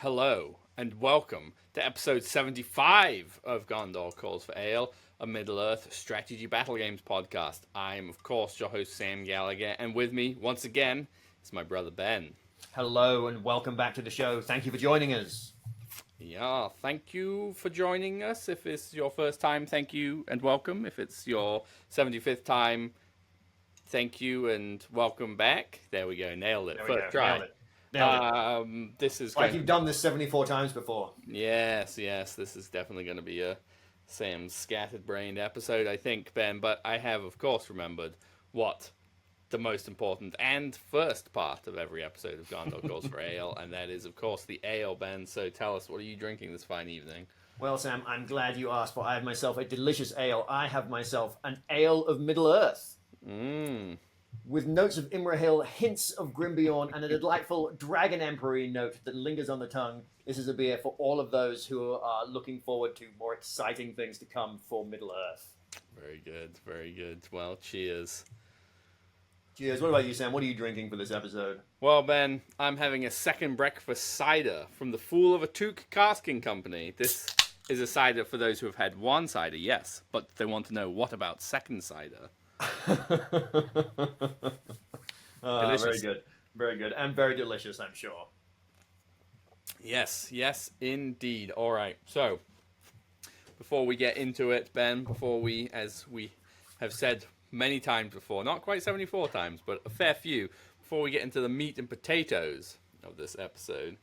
hello, and welcome to episode 75 of Gondor Calls for Ale, a Middle-earth strategy battle games podcast. I'm, of course, your host, Sam Gallagher, and with me, once again, is my brother, Ben. Hello, and welcome back to the show. Thank you for joining us. Yeah, thank you for joining us. If it's your first time, thank you and welcome. If it's your 75th time, thank you and welcome back. There we go, nailed it. There we First go. try. Nailed it. This is Like you've done this 74 times before. Yes, this is definitely going to be a Sam's scattered-brained episode, I think, Ben. But I have, of course, remembered what the most important and first part of every episode of Gondor Calls for Ale, and that is, of course, the ale, Ben. So tell us, what are you drinking this fine evening? Well, Sam, I'm glad you asked, for I have myself a delicious ale. I have myself an ale of Middle-earth. Mmm. With notes of Imrahil, hints of Grimbeorn, and a delightful Dragon Emperor note that lingers on the tongue. This is a beer for all of those who are looking forward to more exciting things to come for Middle-earth. Very good, very good. Well, cheers. Cheers. What about you, Sam? What are you drinking for this episode? Well, Ben, I'm having a second breakfast cider from the Fool of a Took Casking Company. This is a cider for those who have had one cider, yes, but they want to know, what about second cider? Very good. Very good. And very delicious, I'm sure. Yes, yes, indeed. All right, so before we get into it, Ben, as we have said many times before, not quite 74 times, but a fair few, before we get into the meat and potatoes of this episode,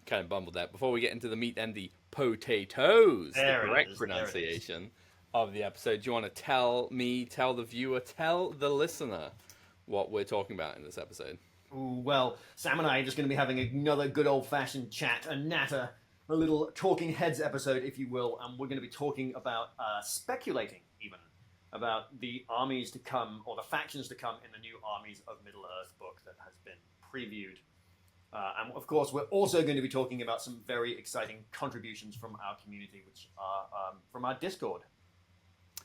kind of bumbled that, before we get into the meat and the potatoes, the correct pronunciation of the episode, do you want to tell me, tell the viewer, tell the listener what we're talking about in this episode? Ooh, well, Sam and I are just going to be having another good old-fashioned chat, a natter, a little talking heads episode, if you will, and we're going to be talking about speculating, even, about the armies to come, or the factions to come in the new Armies of Middle-earth book that has been previewed. And, of course, we're also going to be talking about some very exciting contributions from our community, which are from our Discord.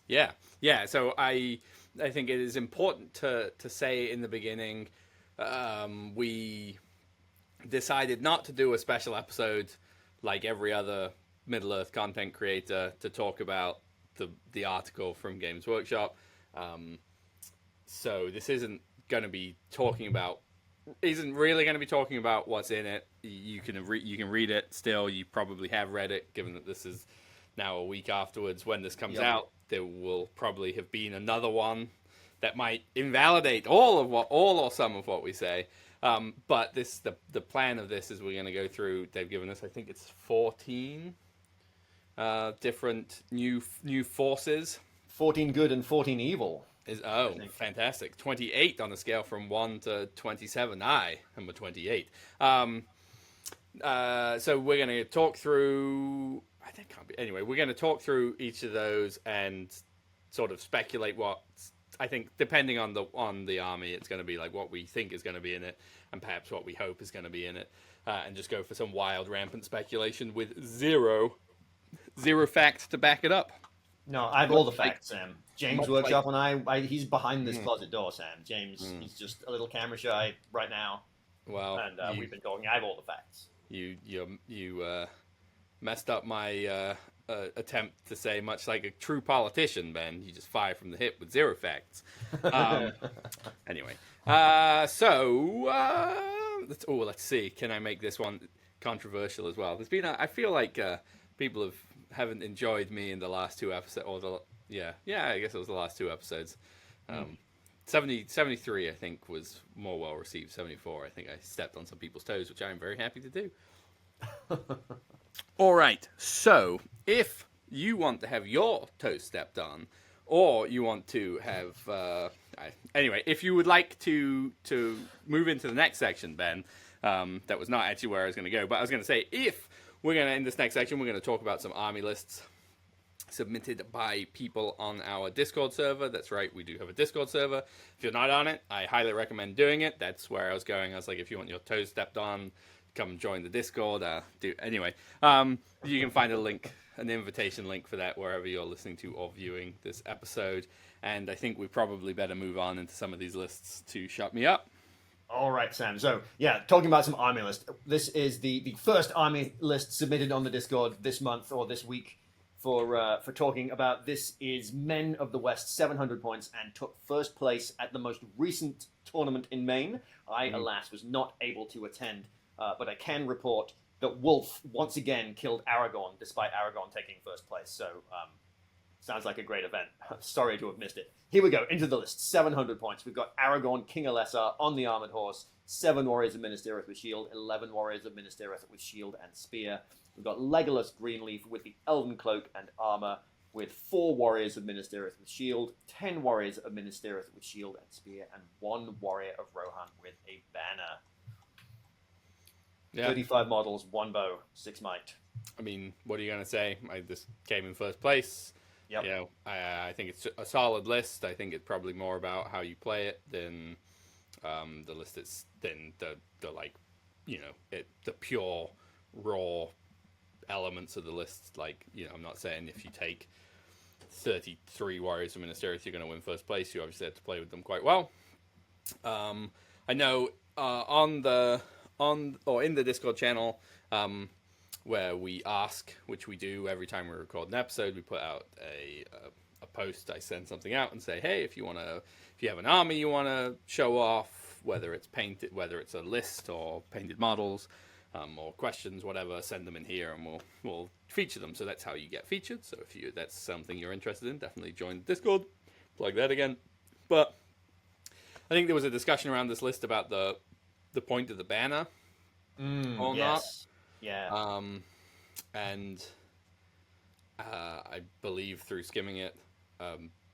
Yeah. So I think it is important to say in the beginning, we decided not to do a special episode like every other Middle-earth content creator to talk about the article from Games Workshop. So this isn't really going to be talking about what's in it. You can read it still. You probably have read it, given that this is now a week afterwards when this comes out. There will probably have been another one that might invalidate all or some of what we say. But the plan of this is we're going to go through. They've given us, I think it's 14 different new forces. 14 good and 14 evil. Fantastic. 28 on a scale from 1 to 27. I am a 28. So we're going to talk through. Anyway, we're going to talk through each of those and sort of speculate what I think, depending on the army, it's going to be like what we think is going to be in it, and perhaps what we hope is going to be in it, and just go for some wild, rampant speculation with zero facts to back it up. No, I have all the facts, Sam. James Workshop and I he's behind this closet door, Sam. James, he's just a little camera shy right now. Well, and we've been talking. I have all the facts. You messed up my attempt to say, much like a true politician, Ben. You just fire from the hip with zero facts. Anyway, let's see. Can I make this one controversial as well? I feel like people haven't enjoyed me in the last two episodes, I guess it was the last two episodes. 73, I think, was more well received. 74, I think I stepped on some people's toes, which I'm very happy to do. All right, so if you want to have your toes stepped on, or you want to have if you would like to move into the next section, Ben, that was not actually where I was going to go, but I was going to say, if we're going to, in this next section, we're going to talk about some army lists submitted by people on our Discord server. That's right, we do have a Discord server. If you're not on it, I highly recommend doing it. That's where I was going. I was like, if you want your toes stepped on, come join the Discord. You can find an invitation link for that wherever you're listening to or viewing this episode. And I think we probably better move on into some of these lists to shut me up. All right, Sam. So, yeah, talking about some army list. This is the first army list submitted on the Discord this month or this week for talking about. This is Men of the West, 700 points, and took first place at the most recent tournament in Maine. I, alas, was not able to attend, but I can report that Wolf once again killed Aragorn, despite Aragorn taking first place. So, sounds like a great event. Sorry to have missed it. Here we go, into the list. 700 points. We've got Aragorn, King Alessar on the armored horse, 7 warriors of Minas Tirith with shield, 11 warriors of Minas Tirith with shield and spear. We've got Legolas Greenleaf with the elven cloak and armor, with 4 warriors of Minas Tirith with shield, 10 warriors of Minas Tirith with shield and spear, and 1 warrior of Rohan with a banner. Yeah. 35 models, 1 bow, 6 might. I mean, what are you going to say? This came in first place. Yep. You know, I think it's a solid list. I think it's probably more about how you play it than the list is than the like, you know, the pure raw elements of the list. Like, you know, I'm not saying if you take 33 warriors of Minas Tirith, you're going to win first place. You obviously have to play with them quite well. I know in the Discord channel, where we ask, which we do every time we record an episode, we put out a post. I send something out and say, hey, if you have an army you want to show off, whether it's painted, whether it's a list or painted models, or questions, whatever, send them in here and we'll feature them. So that's how you get featured. So if that's something you're interested in, definitely join the Discord. Plug that again. But I think there was a discussion around this list about the point of the banner or not. Yeah. And I believe through skimming it,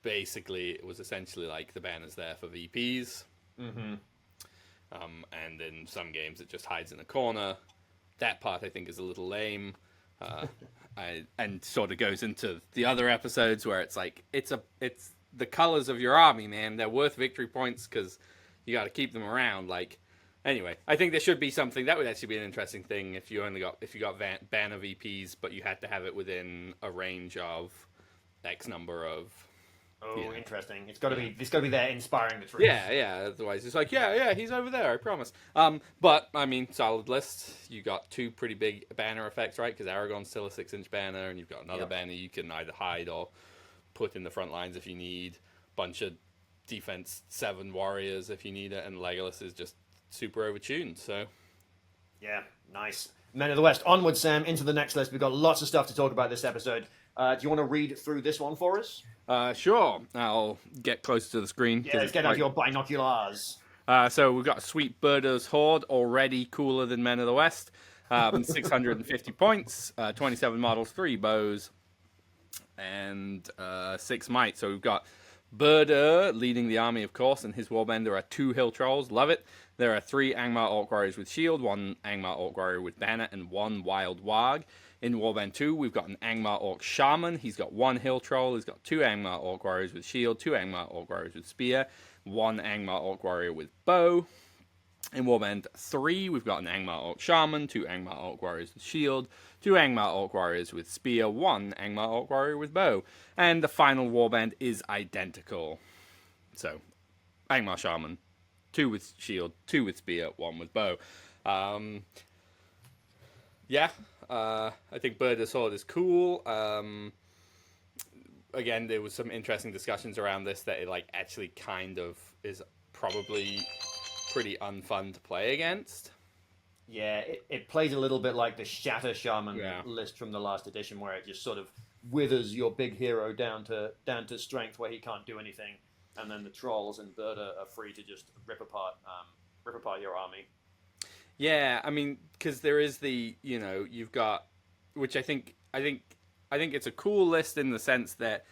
basically it was essentially like the banner's there for VPs. Mm-hmm. And in some games it just hides in a corner. That part I think is a little lame. And sort of goes into the other episodes where it's like it's the colors of your army, man. They're worth victory points because you got to keep them around. Like, anyway, I think there should be something that would actually be an interesting thing if you got banner VPs, but you had to have it within a range of X number of. Oh, interesting. It's got to be there inspiring the troops. Yeah. Otherwise, it's like, yeah, he's over there. I promise. But I mean, solid list. You got 2 pretty big banner effects, right? Because Aragorn's still a 6-inch banner, and you've got another banner you can either hide or put in the front lines if you need. Bunch of defense 7 warriors if you need it, and Legolas is just super overtuned. So, yeah, nice. Men of the West. Onward, Sam. Into the next list. We've got lots of stuff to talk about this episode. Do you want to read through this one for us? Sure. I'll get closer to the screen. Yeah, let's get out your binoculars. So we've got Sweet Birder's Horde, already cooler than Men of the West. 650 points, 27 models, 3 bows, and 6 might. So we've got Birder leading the army, of course, and his warband. There are 2 hill trolls, love it. There are 3 Angmar Orc warriors with shield, 1 Angmar Orc warrior with banner, and 1 wild warg. In Warband 2, we've got an Angmar Orc Shaman. He's got 1 hill troll. He's got 2 Angmar Orc warriors with shield, 2 Angmar Orc warriors with spear, 1 Angmar Orc warrior with bow. In Warband 3, we've got an Angmar Orc Shaman, 2 Angmar Orc warriors with shield, 2 Angmar Orc warriors with spear, 1 Angmar Orc warrior with bow. And the final Warband is identical. So, Angmar Shaman, 2 with shield, 2 with spear, 1 with bow. I think Birder's Horde is cool. Again, there was some interesting discussions around this that it actually kind of is probably pretty unfun to play against. Yeah, it plays a little bit like the Shatter Shaman list from the last edition, where it just sort of withers your big hero down to strength where he can't do anything, and then the trolls and Birder are free to just rip apart your army. Yeah, I mean, because there is you've got, which I think it's a cool list in the sense that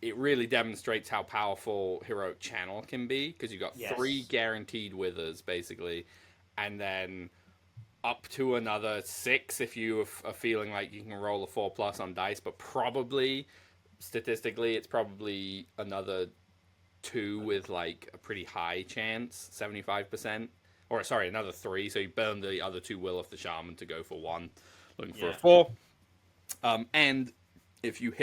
it really demonstrates how powerful Heroic Channel can be, because you've got 3 guaranteed withers, basically, and then up to another 6 if you are feeling like you can roll a 4+ on dice, but probably, statistically, it's probably another 2 with a pretty high chance, 75%. Or, sorry, another 3, so you burn the other 2 will of the Shaman to go for 1, looking for a 4. And if you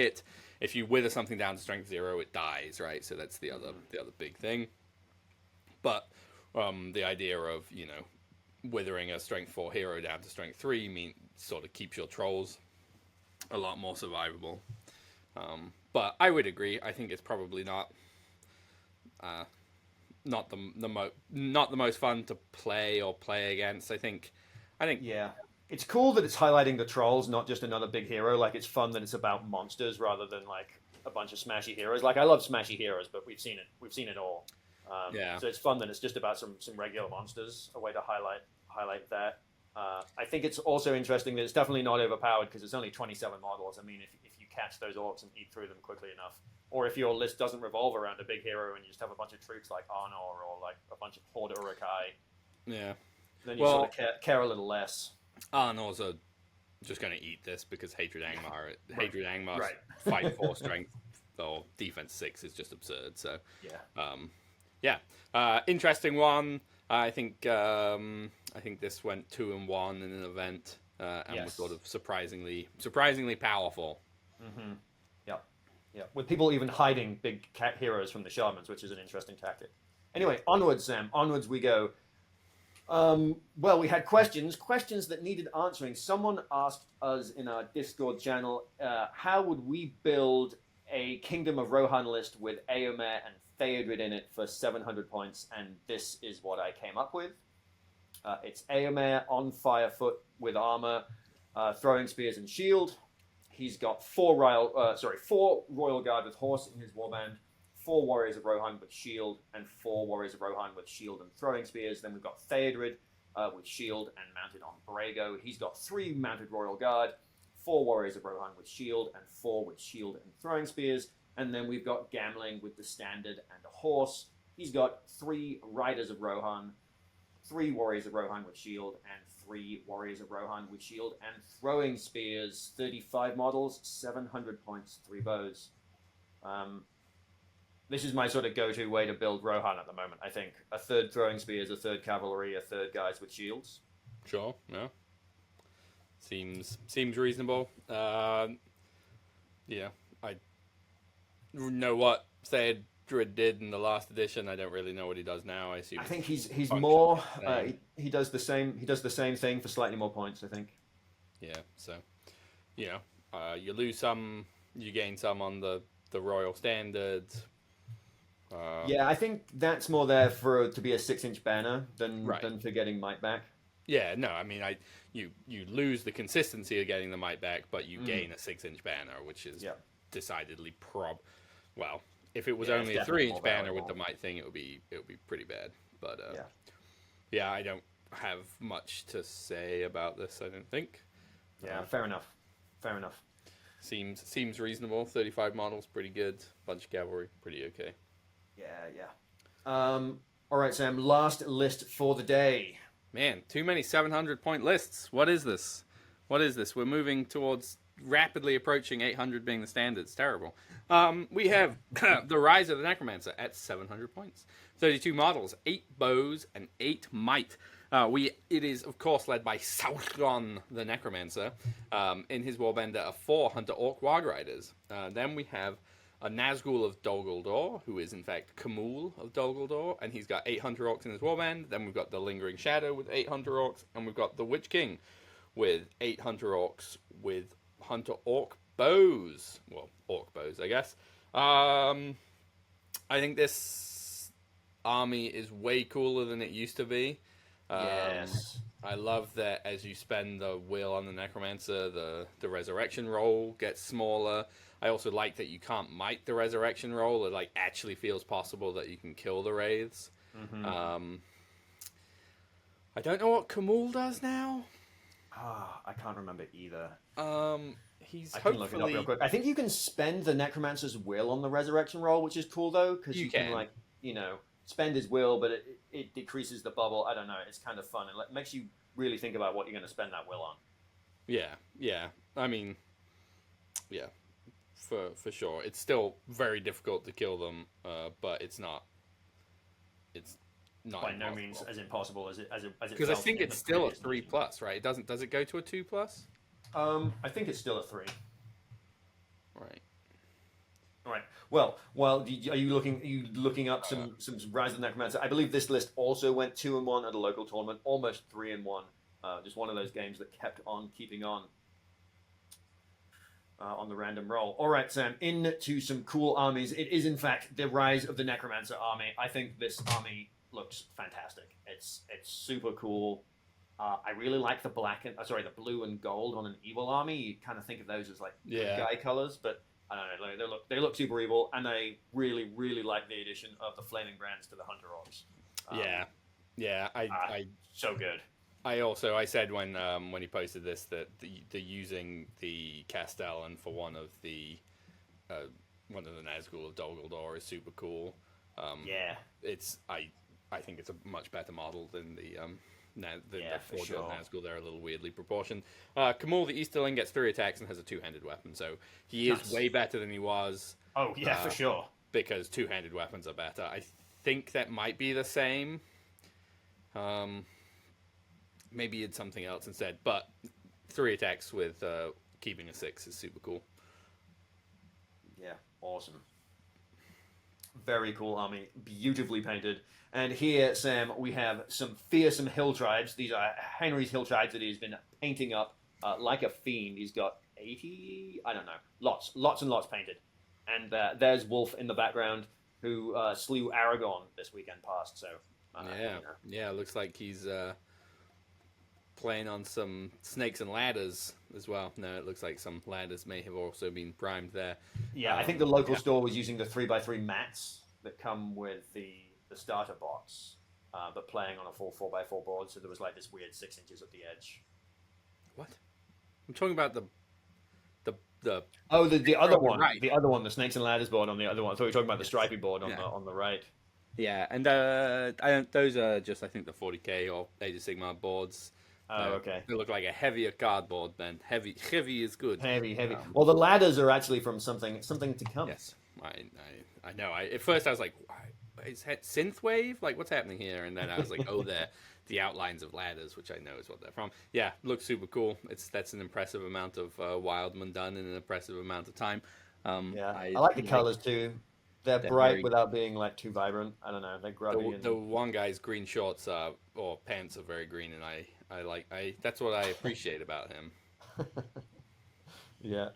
wither something down to strength 0, it dies, right? So that's the other big thing. But The idea of withering a strength 4 hero down to strength 3 sort of keeps your trolls a lot more survivable. But I would agree. I think it's probably not the most fun to play or play against. I think Yeah. It's cool that it's highlighting the trolls, not just another big hero. Like, it's fun that it's about monsters rather than like a bunch of smashy heroes. Like, I love smashy heroes, but we've seen it all. Yeah. So it's fun that it's just about some regular monsters. A way to highlight that. I think it's also interesting that it's definitely not overpowered because it's only 27 models. I mean, if you catch those orcs and eat through them quickly enough, or if your list doesn't revolve around a big hero and you just have a bunch of troops like Arnor or like a bunch of Horde Urukai, Yeah. then you sort of care a little less. Arnor's are just going to eat this because Hatred Angmar Right. fight 4 strength or defense 6 is just absurd. So Yeah. interesting one. I think this went 2-1 in an event and was sort of surprisingly powerful. Mm-hmm. Yeah. With people even hiding big cat heroes from the shamans, which is an interesting tactic. Anyway, onwards, Sam. Onwards we go. Well, we had questions that needed answering. Someone asked us in our Discord channel, how would we build a Kingdom of Rohan list with Eomer and Theodred in it for 700 points? And this is what I came up with. It's Eomer on Firefoot with armor, throwing spears and shield. He's got 4 Royal Guard with horse in his warband, 4 Warriors of Rohan with shield, and 4 Warriors of Rohan with shield and throwing spears. Then we've got Theodred with shield and mounted on Borrego. He's got 3 mounted Royal Guard, 4 Warriors of Rohan with shield, and 4 with shield and throwing spears. And then we've got Gamling with the standard and a horse. He's got 3 Riders of Rohan, 3 Warriors of Rohan with shield, and 3 Warriors of Rohan with shield and throwing spears. 35 models, 700 points, 3 bows. This is my sort of go-to way to build Rohan at the moment, I think. A third throwing spears, a third cavalry, a third guys with shields. Sure, yeah. Seems reasonable. I know what Theodred did in the last edition. I don't really know what he does now. I think he's more. He does the same. He does the same thing for slightly more points, I think. Yeah. So, you lose some, you gain some on the Royal Standard. Yeah, I think that's more there to be a 6-inch banner than for getting might back. Yeah, no, I mean, you lose the consistency of getting the might back, but you gain a 6-inch banner, which is decidedly well, if it was only a 3-inch banner with the might thing, it would be pretty bad. But I don't have much to say about this. I don't think. Yeah, fair enough. Seems reasonable. 35 models, pretty good. Bunch of cavalry, pretty okay. Yeah. All right, Sam. Last list for the day. Man, too many 700-point lists. What is this? We're moving towards rapidly approaching 800 being the standard. It's terrible. We have the Rise of the Necromancer at 700 points. 32 models, 8 bows, and 8 might. It is, of course, led by Sauron the Necromancer. In his warband are 4 Hunter Orc Warg Riders. Then we have a Nazgul of Dol Guldur, who is in fact Khamul of Dol Guldur, and he's got 8 Hunter Orcs in his warband. Then we've got the Lingering Shadow with 8 Hunter Orcs, and we've got the Witch King with 8 Hunter Orcs with Hunter Orc bows. Well, Orc bows, I guess. I think this army is way cooler than it used to be. Yes. I love that as you spend the will on the Necromancer, the resurrection roll gets smaller. I also like that you can't might the resurrection roll. It actually feels possible that you can kill the wraiths. Mm-hmm. I don't know what Khamul does now. I can't remember either. He's I can look it up real quick. I think you can spend the Necromancer's will on the resurrection roll, which is cool though, because you can spend his will, but it decreases the bubble. I don't know. It's kind of fun. It makes you really think about what you're going to spend that will on. Yeah. I mean, yeah, for sure. It's still very difficult to kill them, but it's not. It's not by no means as impossible as it because I think it's still a 3+, right? Does it go to a 2+? I think it's still a 3. Right. All right. Well, are you looking up some Rise of the Necromancer? I believe this list also went 2-1 at a local tournament, almost 3-1. Just one of those games that kept on keeping on the random roll. All right, Sam. Into some cool armies. It is in fact the Rise of the Necromancer army. I think this army looks fantastic. It's super cool. I really like the the blue and gold on an evil army. You kind of think of those as like good guy colors, but I don't know. They look super evil, and I really really like the addition of the flaming brands to the hunter orcs. I So good. I said when he posted this that the using the Castellan for one of the Nazgul of Dol Guldur is super cool. I think it's a much better model than the Forge sure. Nazgul. They're a little weirdly proportioned. Kamul the Easterling gets 3 attacks and has a 2-handed weapon, so he is way better than he was. Oh yeah, for sure. Because 2-handed weapons are better. I think that might be the same. Maybe it's something else instead, but 3 attacks with keeping a 6 is super cool. Yeah, awesome. Very cool army, beautifully painted. And here, Sam, we have some fearsome hill tribes. These are Henry's hill tribes that he's been painting up like a fiend. He's got 80, I don't know, lots and lots painted. And there's Wolf in the background, who slew Aragorn this weekend past. So it looks like he's playing on some snakes and ladders as well. No, it looks like some ladders may have also been primed there. Yeah, I think the local store was using the 3x3 mats that come with the starter box, but playing on a full 4x4 board, so there was like this weird 6 inches at the edge. What? I'm talking about the other one, right. The other one, the snakes and ladders board on the other one. So we're talking about the stripy board on the right. Yeah, and those are just I think the 40k or Age of Sigmar boards. Oh, okay. They look like a heavier cardboard then. Heavy is good. Heavy. Well, the ladders are actually from something to come. Yes, I know. At first I was like, is that synthwave? Like, what's happening here? And then I was like, oh, they're the outlines of ladders, which I know is what they're from. Yeah, looks super cool. That's an impressive amount of Wildman done in an impressive amount of time. I like the colors too. They're bright without being like too vibrant. I don't know. They're grubby. The one guy's green shorts or pants are very green, and I that's what I appreciate about him. Yeah.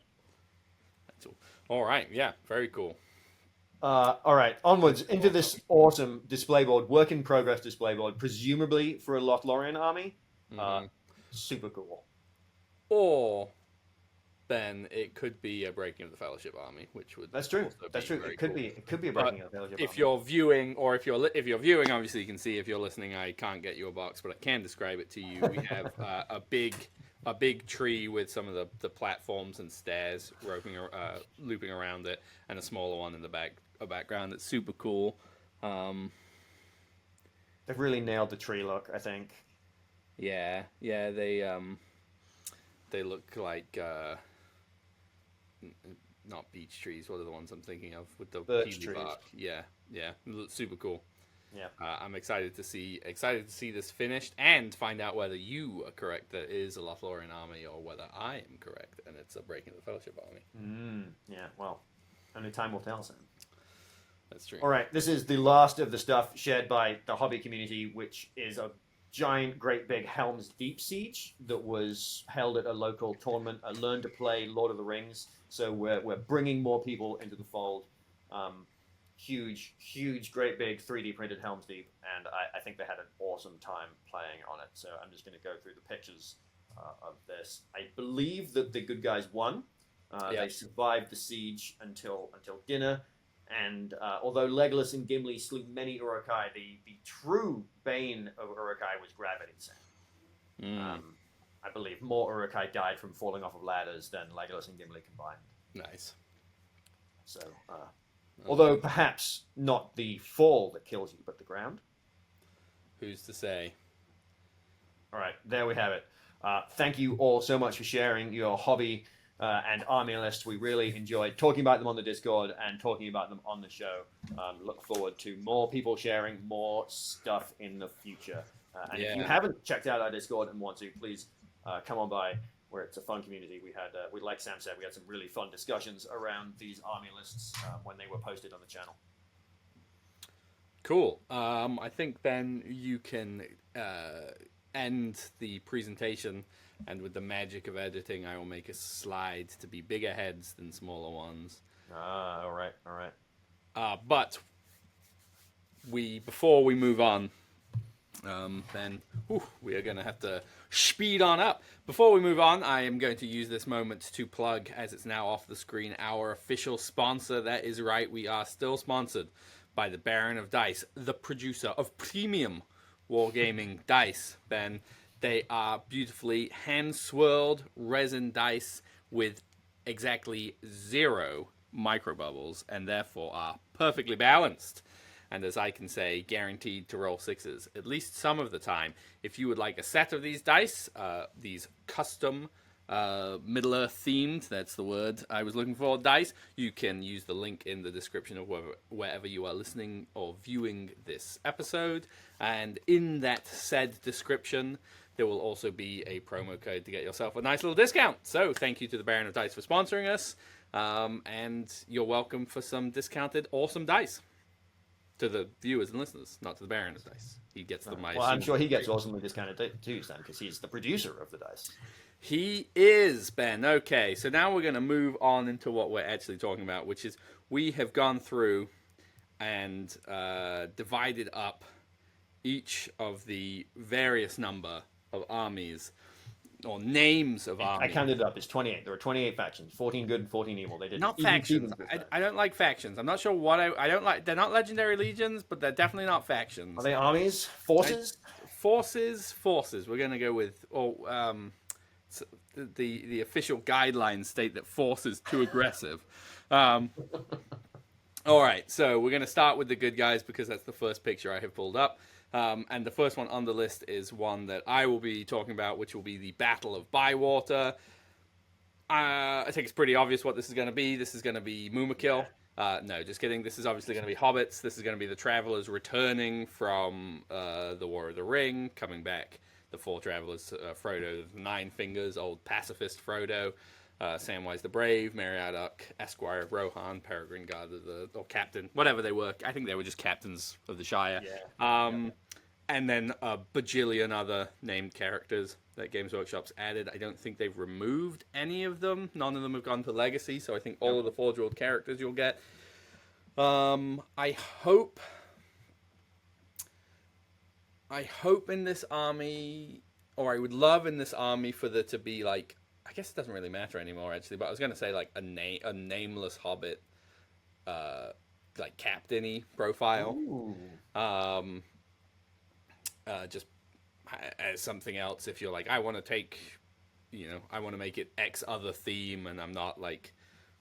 That's all right. Yeah, very cool. All right, onwards into this awesome display board, work in progress display board, presumably for a Lothlorien army. Super cool. Or then it could be a Breaking of the Fellowship army, which would That's true. It could be a Breaking of the Fellowship if army. you're viewing, or if you're viewing, obviously you can see. If you're listening, I can't get you a box, but I can describe it to you. We have a big tree with some of the platforms and stairs looping around it, and a smaller one in the background that's super cool. They've really nailed the tree look, I think. Yeah, they look like not beech trees. What are the ones I'm thinking of with the birch peely trees? Bark? Yeah, it looks super cool. Yeah, I'm excited to see this finished and find out whether you are correct that it is a Lothlorien army or whether I am correct and it's a Breaking of the Fellowship army. Yeah, well, only time will tell, Sam. That's true. All right, this is the last of the stuff shared by the hobby community, which is a giant, great big Helm's Deep siege that was held at a local tournament. Learn to play Lord of the Rings. So we're bringing more people into the fold. Huge, great big 3D printed Helm's Deep, and I think they had an awesome time playing on it. So I'm just going to go through the pictures of this. I believe that the good guys won. They survived the siege until dinner. And although Legolas and Gimli slew many Uruk-hai, the true bane of Uruk-hai was gravity. I believe more Uruk-hai died from falling off of ladders than Legolas and Gimli combined. Nice. So, although perhaps not the fall that kills you, but the ground. Who's to say? All right, there we have it. Thank you all so much for sharing your hobby and army lists. We really enjoyed talking about them on the Discord and talking about them on the show. Look forward to more people sharing more stuff in the future. And if you haven't checked out our Discord and want to, please come on by. where it's a fun community. We like Sam said, we had some really fun discussions around these army lists when they were posted on the channel. Cool. I think then you can end the presentation, and with the magic of editing, I will make a slide to be bigger heads than smaller ones. All right. But before we move on, then we are going to have to speed on up. Before we move on, I am going to use this moment to plug, as it's now off the screen, our official sponsor. That is right, we are still sponsored by the Baron of Dice, the producer of premium wargaming dice, Ben. They are beautifully hand-swirled resin dice with exactly 0 microbubbles, and therefore are perfectly balanced. And as I can say, guaranteed to roll 6s, at least some of the time. If you would like a set of these dice, these custom Middle-earth themed, that's the word I was looking for, dice, you can use the link in the description of wherever you are listening or viewing this episode. And in that said description, there will also be a promo code to get yourself a nice little discount. So thank you to the Baron of Dice for sponsoring us. And you're welcome for some discounted awesome dice. To the viewers and listeners, not to the Baron of Dice. He gets them. Well, I'm sure he gets awesomely discounted too, Sam, because he's the producer of the dice. He is, Ben. Okay, so now we're going to move on into what we're actually talking about, which is we have gone through and divided up each of the various number of armies or names of armies. I counted it up. It's 28. There are 28 factions, 14 good and 14 evil. They did not factions. I don't like factions. I'm not sure what I don't like. They're not legendary legions, but they're definitely not factions. Are they armies? Forces? Forces. We're going to go with the official guidelines state that force is too aggressive. All right, so we're going to start with the good guys because that's the first picture I have pulled up. And the first one on the list is one that I will be talking about, which will be the Battle of Bywater. I think it's pretty obvious what this is going to be. This is going to be Moomakill. No, just kidding. This is obviously going to be hobbits. This is going to be the travelers returning from the War of the Ring, coming back. The 4 travelers, Frodo, the 9 Fingers, old pacifist Frodo, Samwise the Brave, Meriadoc, Esquire of Rohan, Peregrine Guard, or Captain, whatever they were. I think they were just captains of the Shire. Yeah. And then a bajillion other named characters that Games Workshop's added. I don't think they've removed any of them. None of them have gone to Legacy, so I think all of the Forge World characters you'll get. I hope in this army, or I would love in this army for there to be, like, I guess it doesn't really matter anymore, actually, but I was going to say, like, a nameless hobbit, like, captain-y profile. Just as something else, if you're like, I want to take, I want to make it X other theme, and I'm not like,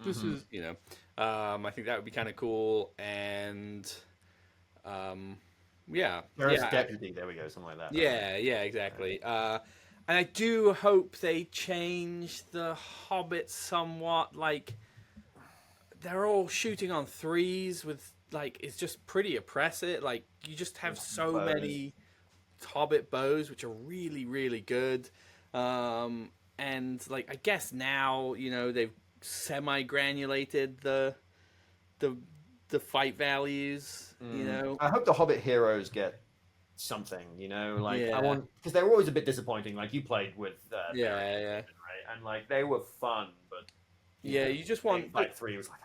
this is, I think that would be kind of cool, and, Deputy, there we go, something like that. Yeah, exactly. And I do hope they change the hobbits somewhat, like, they're all shooting on 3s with, like, it's just pretty oppressive, like, you just have so many hobbit bows, which are really, really good. And, like, I guess now, they've semi-granulated the fight values, I hope the Hobbit heroes get something, I want, because they were always a bit disappointing. Like, you played with right? And, like, they were fun, but you just want Fight 3 was like,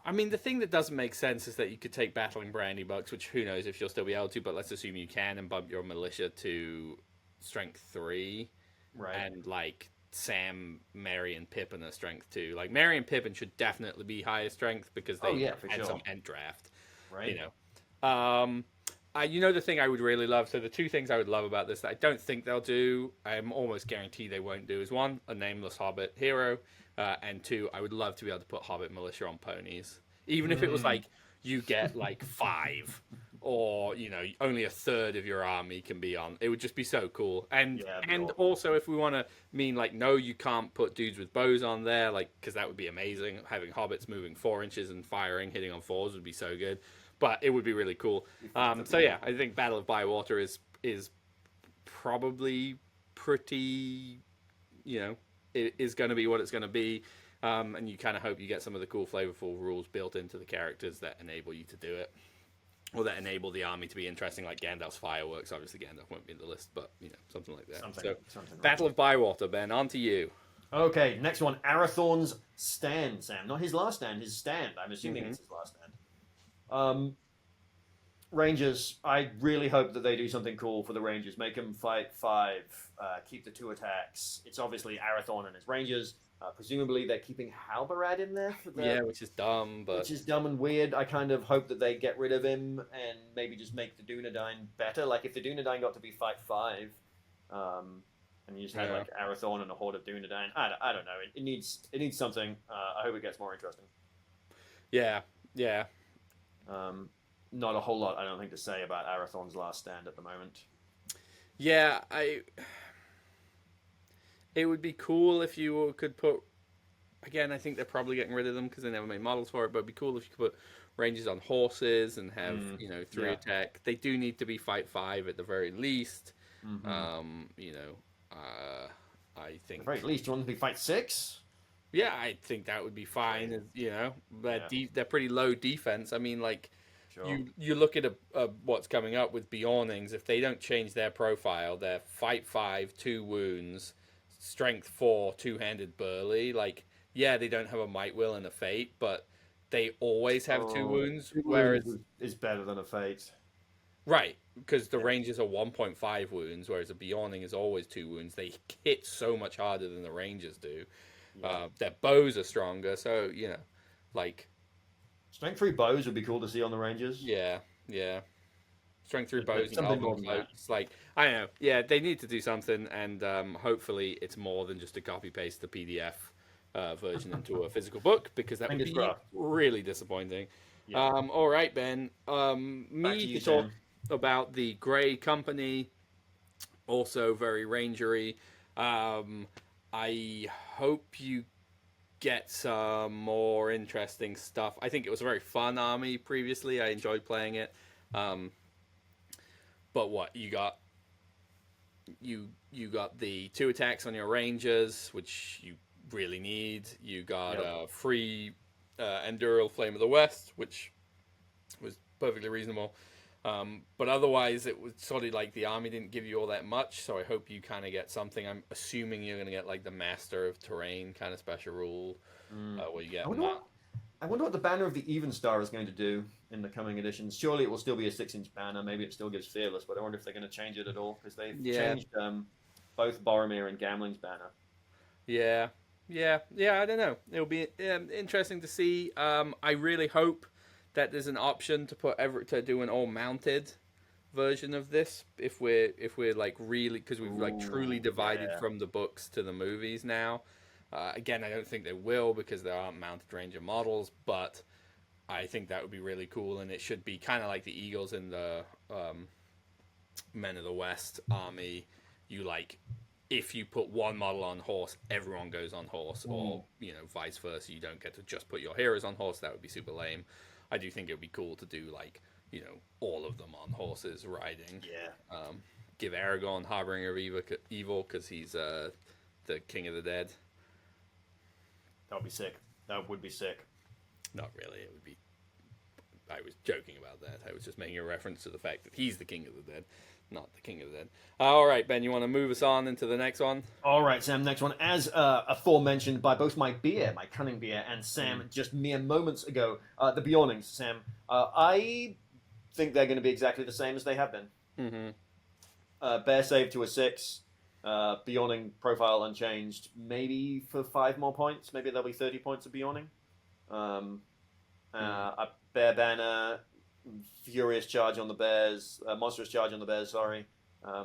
I mean, the thing that doesn't make sense is that you could take Battling Brandy Bucks, which who knows if you'll still be able to, but let's assume you can, and bump your militia to Strength 3. Right. And, like, Sam, Merry, and Pippin are Strength 2. Like, Merry and Pippin should definitely be higher Strength because they had some end draft. Right. The thing I would really love, so the 2 things I would love about this that I don't think they'll do, I'm almost guaranteed they won't do, is 1, a nameless Hobbit hero, and 2, I would love to be able to put Hobbit militia on ponies. Even if it was like, you get like 5, or, only a third of your army can be on. It would just be so cool. And also, if we want to mean, like, no, you can't put dudes with bows on there, like, because that would be amazing. Having hobbits moving 4 inches and firing, hitting on 4s would be so good. But it would be really cool. I think Battle of Bywater is probably pretty, it is going to be what it's going to be. And you kind of hope you get some of the cool, flavorful rules built into the characters that enable you to do it, or that enable the army to be interesting, like Gandalf's fireworks. Obviously, Gandalf won't be in the list, but something like that. Something Battle of Bywater, Ben. On to you. Okay, next one. Arathorn's stand, Sam. Not his last stand, his stand. I'm assuming it's his last stand. Rangers, I really hope that they do something cool for the Rangers. Make them fight 5, keep the 2 attacks. It's obviously Arathorn and his Rangers. Presumably they're keeping Halbarad in there for which is dumb, but which is dumb and weird. I kind of hope that they get rid of him and maybe just make the Dunedain better. Like if the Dunedain got to be fight 5, and you just had like Arathorn and a horde of Dunedain. I don't know. It needs something. I hope it gets more interesting. Yeah. Not a whole lot, I don't think, to say about Arathorn's last stand at the moment. Yeah, it would be cool if you could put. Again, I think they're probably getting rid of them because they never made models for it. But it'd be cool if you could put Rangers on horses and have 3 attack. They do need to be fight 5 at the very least. I think at the very least, you want them to be fight 6. Yeah, I think that would be fine. They're pretty low defense. I mean, like. Sure. You look at what's coming up with Bjornings. If they don't change their profile, they're fight 5, 2 wounds, strength 4, 2-handed burly. Like, yeah, they don't have a might, will, and a fate, but they always have 2 wounds. Whereas is better than a fate, right? Because the Rangers are 1.5 wounds, whereas a Bjorning is always 2 wounds. They hit so much harder than the Rangers do. Yeah. Their bows are stronger, so like. Strength 3 bows would be cool to see on the Rangers. Yeah. Strength 3 bows and elven cloaks. Like, I don't know. Yeah, they need to do something, and hopefully it's more than just to copy-paste the PDF version into a physical book, because that would be really disappointing. Yeah. All right, Ben. To talk about the Grey Company, also very rangery. I hope you get some more interesting stuff. I think it was a very fun army previously. I enjoyed playing it. But what you got? You got the 2 attacks on your Rangers, which you really need. You got a free Endural Flame of the West, which was perfectly reasonable. But otherwise, it was sort of like the army didn't give you all that much, so I hope you kind of get something. I'm assuming you're going to get like the Master of Terrain kind of special rule, where you get. I wonder what the banner of the Even Star is going to do in the coming editions. Surely it will still be a 6-inch banner. Maybe it still gives Fearless, but I wonder if they're going to change it at all, because they've changed both Boromir and Gamling's banner. Yeah. I don't know. It'll be interesting to see. I really hope that there's an option to do an all mounted version of this if we're like really, because we've like truly divided from the books to the movies now. Again, I don't think they will because there aren't mounted Ranger models, but I think that would be really cool, and it should be kind of like the Eagles in the Men of the West army. If you put one model on horse, everyone goes on horse, or vice versa. You don't get to just put your heroes on horse. That would be super lame. I do think it would be cool to do all of them on horses riding. Yeah. Give Aragorn Harbinger of Evil because he's the King of the Dead. That would be sick. That would be sick. Not really. It would be. I was joking about that. I was just making a reference to the fact that he's the King of the Dead, not the King of the Dead. All right, Ben, you want to move us on into the next one? All right, Sam, next one. As aforementioned by both my cunning beer, and Sam just mere moments ago, the Bjornings, Sam, I think they're going to be exactly the same as they have been. Mm-hmm. Bear save to a 6, Bjorning profile unchanged, maybe for 5 more points. Maybe there'll be 30 points of Bjorning. A bear banner, furious charge on the bears, monstrous charge on the bears, sorry. I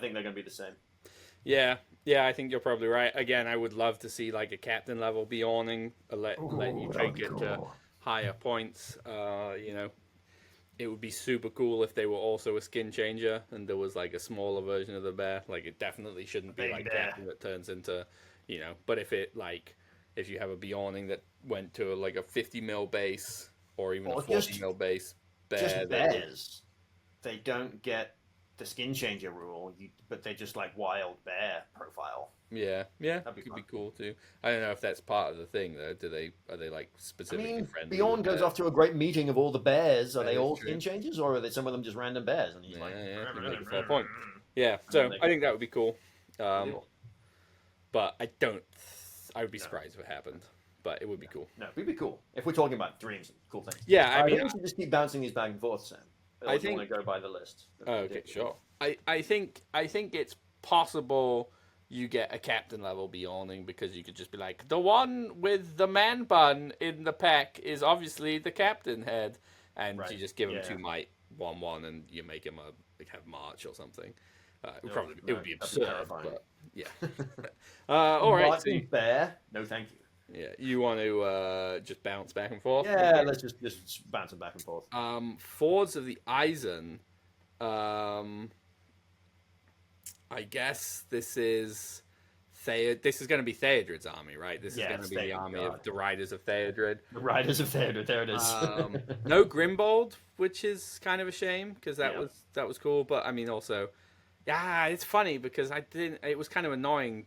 think they're going to be the same. Yeah, I think you're probably right. Again, I would love to see like a captain level Bjorning, let you take it to higher points. It would be super cool if they were also a skin changer and there was like a smaller version of the bear. Like it definitely shouldn't be like captain that turns into, but if you have a Bjorning that went to like a 50 mil base or even a 40 mil base bear. Just bears. They don't get the skin changer rule, but they're just like wild bear profile. Yeah, That'd be could fun. be cool too. I don't know if that's part of the thing though. Are they like I specifically mean, friendly with Bjorn goes bears? off to a great meeting of all the bears. Are That they is all true. skin changers, or are they some of them just random bears? And he's Yeah, like, yeah, you make a fair point. and Yeah, then so they I think that would be cool. deal. But I don't. I would be No. surprised if it happened, but it would be cool. No, it'd be cool if we're talking about dreams and cool things. Yeah, I I mean, think we should just keep bouncing these back and forth, Sam. Or I do you want think. to go by the list? Oh, okay, sure. I think it's possible you get a captain level Beyonding because you could just be like, the one with the man bun in the pack is obviously the captain head, and Right. you just give him Yeah. 2 might 1/1, and you make him have march or something. It would No, probably no, it would be that'd be absurd, terrifying. but yeah. All right. So Martin Bear? No, thank you. yeah, you want to just bounce back and forth? Yeah, let's just bounce them back and forth. Fords of the Eisen. I guess this is this is going to be Theodred's army, right? This is going to be the army of the Riders of Theodred. The Riders of Theodred, there it is. No Grimbold, which is kind of a shame because that Yeah. was cool. But I mean, also, yeah, it's funny because it was kind of annoying.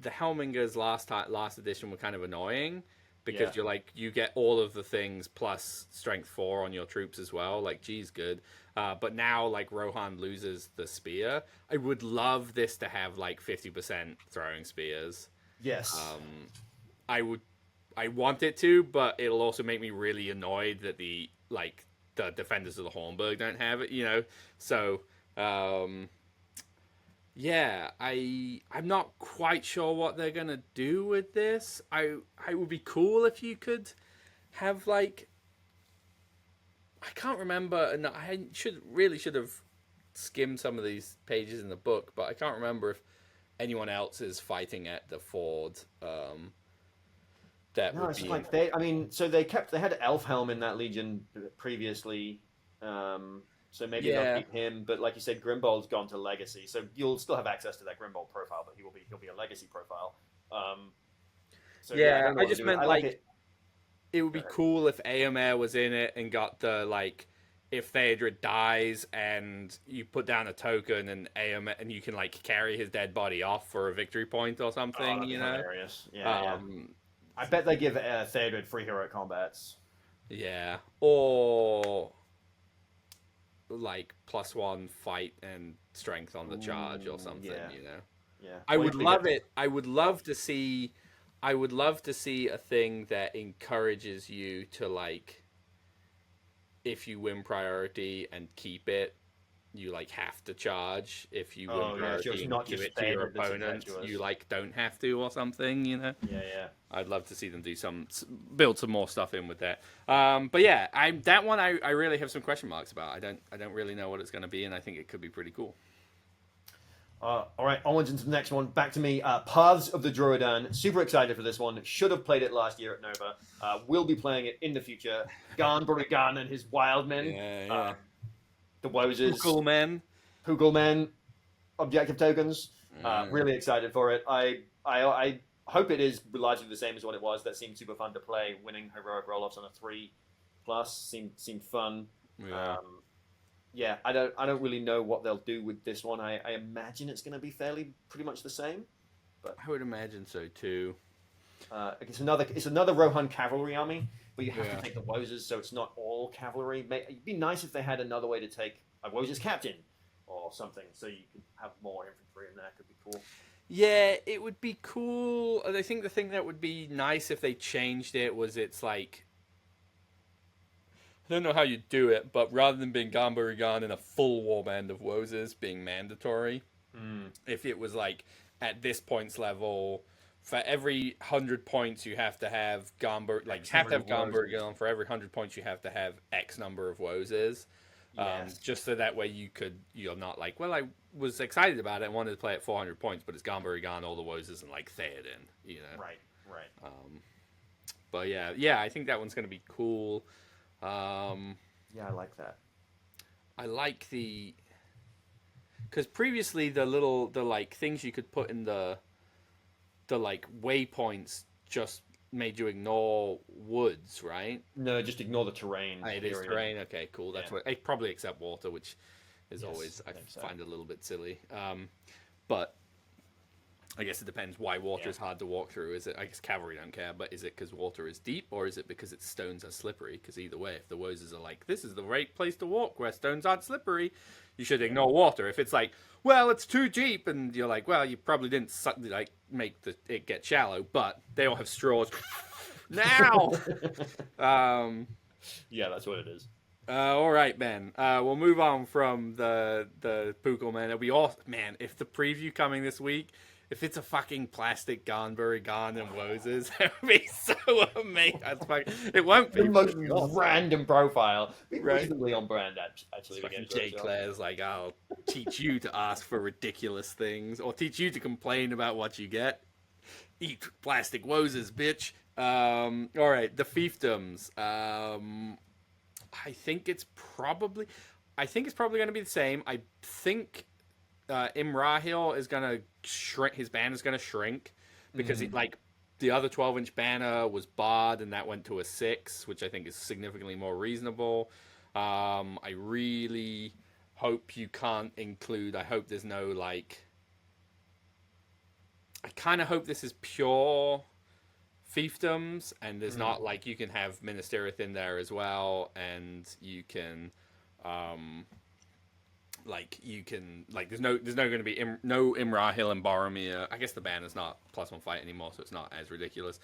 The Helmingers last edition were kind of annoying because you get all of the things plus strength 4 on your troops as well. Like, geez, good. But now, like, Rohan loses the spear. I would love this to have like 50% throwing spears. Yes. I want it to, but it'll also make me really annoyed that the defenders of the Hornburg don't have it. So. Yeah, I'm not quite sure what they're gonna do with this. I would be cool if you could have like I can't remember, and I should have skimmed some of these pages in the book, but I can't remember if anyone else is fighting at the ford. That No, would it's be like they had Elfhelm in that legion previously. So maybe they'll keep him, but like you said, Grimbold's gone to Legacy, so you'll still have access to that Grimbold profile, but he'll be a Legacy profile. So I just meant it would be Go ahead. cool if Eomer was in it and got the if Theodred dies and you put down a token and Eomer and you can carry his dead body off for a victory point or something. That'd be hilarious. Yeah. I bet they give Theodred free hero combats. Yeah, or +1 fight and strength on the charge or something. Yeah. I would love it. I would love to see a thing that encourages you to if you win priority and keep it, you have to charge. If you win priority and give it to your opponent, you don't have to or something. Yeah. I'd love to see them build some more stuff in with that. But yeah, that one I really have some question marks about. I don't really know what it's going to be, and I think it could be pretty cool. All right, onwards into the next one. Back to me. Paths of the Druidan. Super excited for this one. Should have played it last year at Nova. Will be playing it in the future. Garn and his wild men. Yeah. The Wozes. Cool, man. Objective tokens. Really excited for it. I hope it is largely the same as what it was. That seemed super fun to play. Winning heroic roll-offs on a 3+ seemed fun. Yeah. I don't really know what they'll do with this one. I imagine it's going to be pretty much the same. But I would imagine so too. it's another Rohan cavalry army, but you have to take the Wozes, so it's not all cavalry. It'd be nice if they had another way to take a Wozes captain or something, so you could have more infantry in there. Could be cool. Yeah, it would be cool. I think the thing that would be nice if they changed it was I don't know how you do it, but rather than being Gambarigan in a full warband of Wozes being mandatory, if it was at this points level, for every 100 points you have to have Gambarigan. For every 100 points you have to have X number of Wozes. Yes. Just so that way you're not well, I was excited about it and wanted to play at 400 points, but it's Gambarigan, all the Wozes, and Theoden, Right. But yeah, I think that one's going to be cool. Yeah, I like that. I like because previously the things you could put in the waypoints just made you ignore woods, right? No, just ignore the terrain. It is terrain. Okay, cool. That's what. Probably except water, which is Yes, always I think so. find a little bit silly. But I guess it depends why water is hard to walk through. Is it? I guess cavalry don't care, but is it because water is deep, or is it because its stones are slippery? Because either way, if the wozers are like, this is the right place to walk where stones aren't slippery, you should ignore water. If it's like, well, it's too deep, and you're like, well, you probably didn't like make it get shallow, but they all have straws. Now, Yeah, that's what it is. all right, Ben. We'll move on from the Pukul, man. It'll be awesome, man. If the preview coming this week, if it's a fucking plastic Gonbury Gone and Wozers, it would be so amazing. It won't be. The most random profile. Right. Reasonably on brand, actually. Fucking Jay Claire's like, I'll teach you to ask for ridiculous things, or teach you to complain about what you get. Eat plastic Wozers, bitch. All right, the fiefdoms. I think it's probably going to be the same. I think Imrahil is going to shrink. His banner is going to shrink because the other 12-inch banner was barred and that went to a 6, which I think is significantly more reasonable. I really hope you can't include. I hope there's no like. I kind of hope this is pure fiefdoms, and there's not like you can have Ministerith in there as well, and you can, there's no going to be no Imrahil and Boromir. I guess the banner's not +1 fight anymore, so it's not as ridiculous.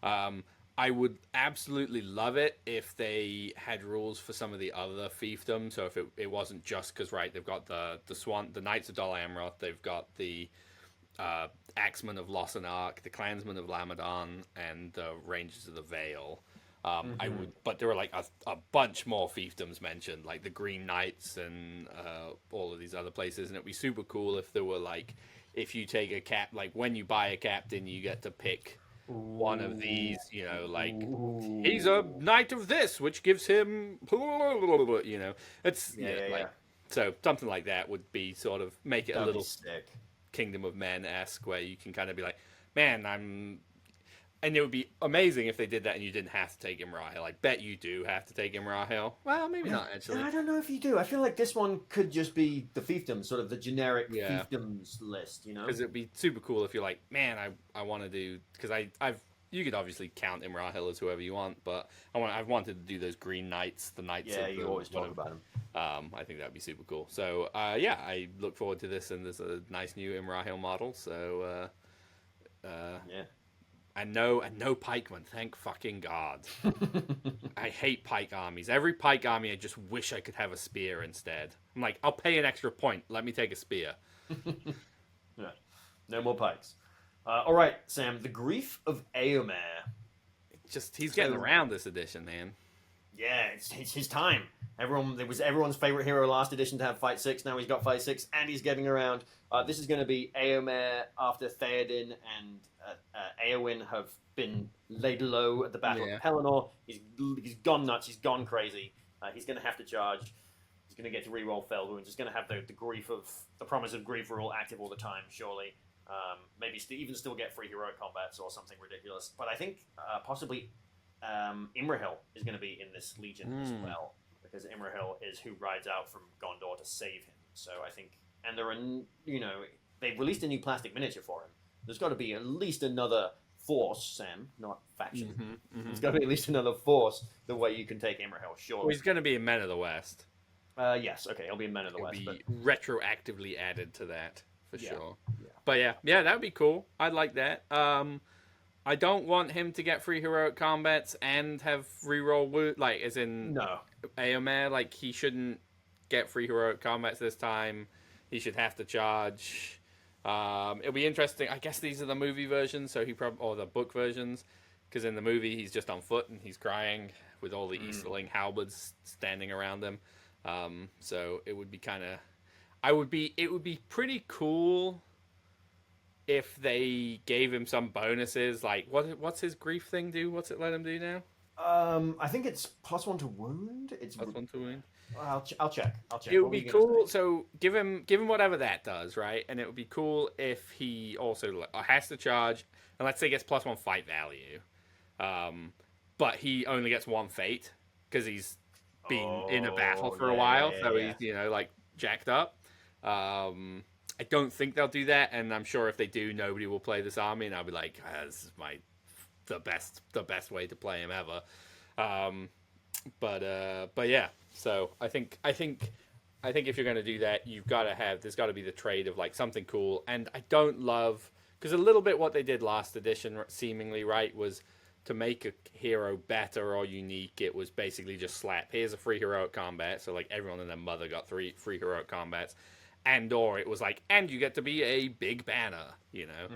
I would absolutely love it if they had rules for some of the other fiefdoms. So if it wasn't just because they've got the Knights of Dol Amroth, they've got the Axemen of Lossen Ark, the Clansmen of Lamadon, and the Rangers of the Vale. But there were like a bunch more fiefdoms mentioned, like the Green Knights and all of these other places, and it'd be super cool if there were like, if you take a when you buy a captain, you get to pick one of these, like he's a knight of this, which gives him, it's so something like that would be sort of make it That'd a little sick. Kingdom of Men-esque, where you can kind of be like, man, and it would be amazing if they did that and you didn't have to take Imrahil. I bet you do have to take Imrahil. Well, maybe not, actually. I don't know if you do. I feel like this one could just be the fiefdoms, sort of the generic fiefdoms list, Because it'd be super cool if you're like, man, I want to do... Because you could obviously count Imrahil as whoever you want, but I've wanted to do those Green Knights, the Knights of you always talk about them. I think that'd be super cool. So, I look forward to this, and there's a nice new Imrahil model, so... And no pikemen, thank fucking God. I hate pike armies. Every pike army, I just wish I could have a spear instead. I'm like, I'll pay an extra point. Let me take a spear. Yeah, no more pikes. All right, Sam. The Grief of Eomer. He's getting around this edition, man. Yeah, it's his time. It was everyone's favorite hero last edition to have Fight 6. Now he's got Fight 6, and he's getting around. This is going to be Eomer after Theoden and Eowyn have been laid low at the Battle of Pelennor. He's gone nuts. He's gone crazy. He's going to have to charge. He's going to get to reroll Fell Wounds. He's going to have the promise of grief rule active all the time, surely. Maybe even still get free heroic combats or something ridiculous. But I think possibly Imrahil is going to be in this legion as well, because Imrahil is who rides out from Gondor to save him. So I think, and there are, they've released a new plastic miniature for him. There's got to be at least another force, Sam, not faction. There's got to be at least another force the way you can take Imrahil, sure. Well, he's going to be in Men of the West. Yes, okay, he'll be in Men of the West. Be retroactively added to that, for sure. Yeah. But yeah, that would be cool. I'd like that. I don't want him to get free heroic combats and have reroll wound, like, as in Eomer. Like, he shouldn't get free heroic combats this time. He should have to charge. It'll be interesting. I guess these are the movie versions, or the book versions, because in the movie he's just on foot and he's crying with all the Easterling halberds standing around him. So it would be it would be pretty cool if they gave him some bonuses. Like, what's his grief thing do? What's it let him do now? I think it's +1 to wound. It's +1 to wound. I'll check. It would be cool. So give him whatever that does, right? And it would be cool if he also has to charge, and let's say gets +1 fight value, but he only gets 1 fate because he's been in a battle for a while. He's jacked up. I don't think they'll do that, and I'm sure if they do, nobody will play this army, and I'll be like, this is the best way to play him ever. But yeah. So I think if you're going to do that, there's got to be the trade of like something cool. And I don't love, because a little bit what they did last edition, seemingly right, was to make a hero better or unique. It was basically just slap, here's a free heroic combat, so like everyone and their mother got 3 free heroic combats, and or it was like, and you get to be a big banner.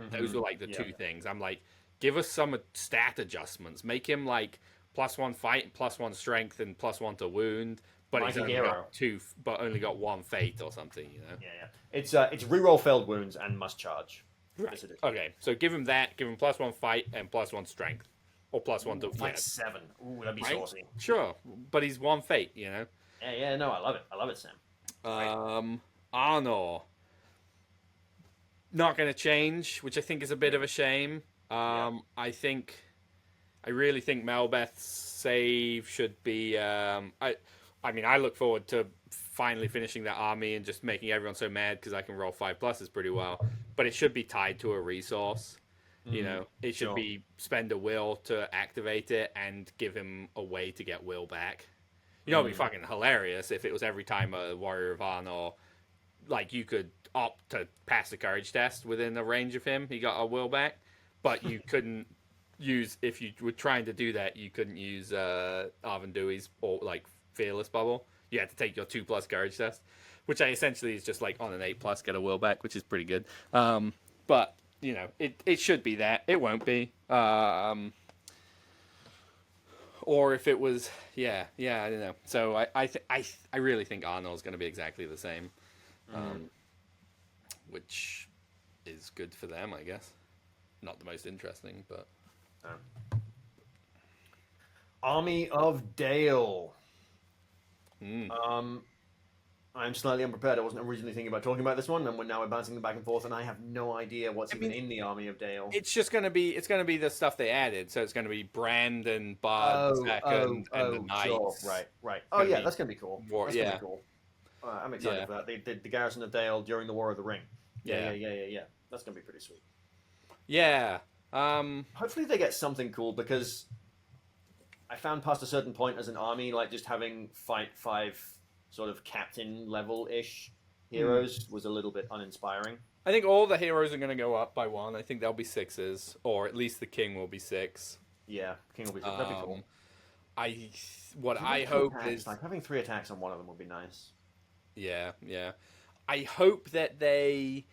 Those were like the two things. I'm like, give us some stat adjustments, make him like +1 fight, +1 strength, and +1 to wound, but Like he's only got only got 1 fate or something. Yeah. It's reroll failed wounds and must charge. Right. Okay, so give him that. Give him +1 fight and +1 strength, or +1 to like 7. Ooh, that'd be saucy. Sure, but he's 1 fate. Yeah. No, I love it, Sam. Arnor, not going to change, which I think is a bit of a shame. I really think Melbeth's save should be. I mean, I look forward to finally finishing that army and just making everyone so mad because I can roll 5+s pretty well. But it should be tied to a resource. It should be spend a will to activate it and give him a way to get will back. It'd be fucking hilarious if it was every time a Warrior of Arnor, like you could opt to pass the courage test within the range of him, he got a will back, but you couldn't use, if you were trying to do that, you couldn't use Arvin Dewey's or like Fearless Bubble. You had to take your 2+ courage test, which essentially is just like on an 8+ get a will back, which is pretty good. But it should be that. It won't be. Or if it was, I don't know. So I really think Arnold's going to be exactly the same, which is good for them, I guess. Not the most interesting, but. Army of Dale. I'm slightly unprepared. I wasn't originally thinking about talking about this one, and we're now bouncing them back and forth, and I have no idea what's even in the Army of Dale. It's just gonna be the stuff they added. So it's gonna be Brand and Bard and the Knights. Sure. Right. Oh yeah, that's gonna be cool. Gonna be cool. I'm excited for that. They did the Garrison of Dale during the War of the Ring. Yeah. That's gonna be pretty sweet. Yeah. Hopefully they get something cool, because I found past a certain point as an army, like just having fight 5 sort of captain level-ish heroes was a little bit uninspiring. I think all the heroes are going to go up by 1. I think they'll be 6s, or at least the king will be 6. Yeah, king will be 6. That'd be cool. I hope is like having 3 attacks on one of them would be nice. Yeah. I hope that they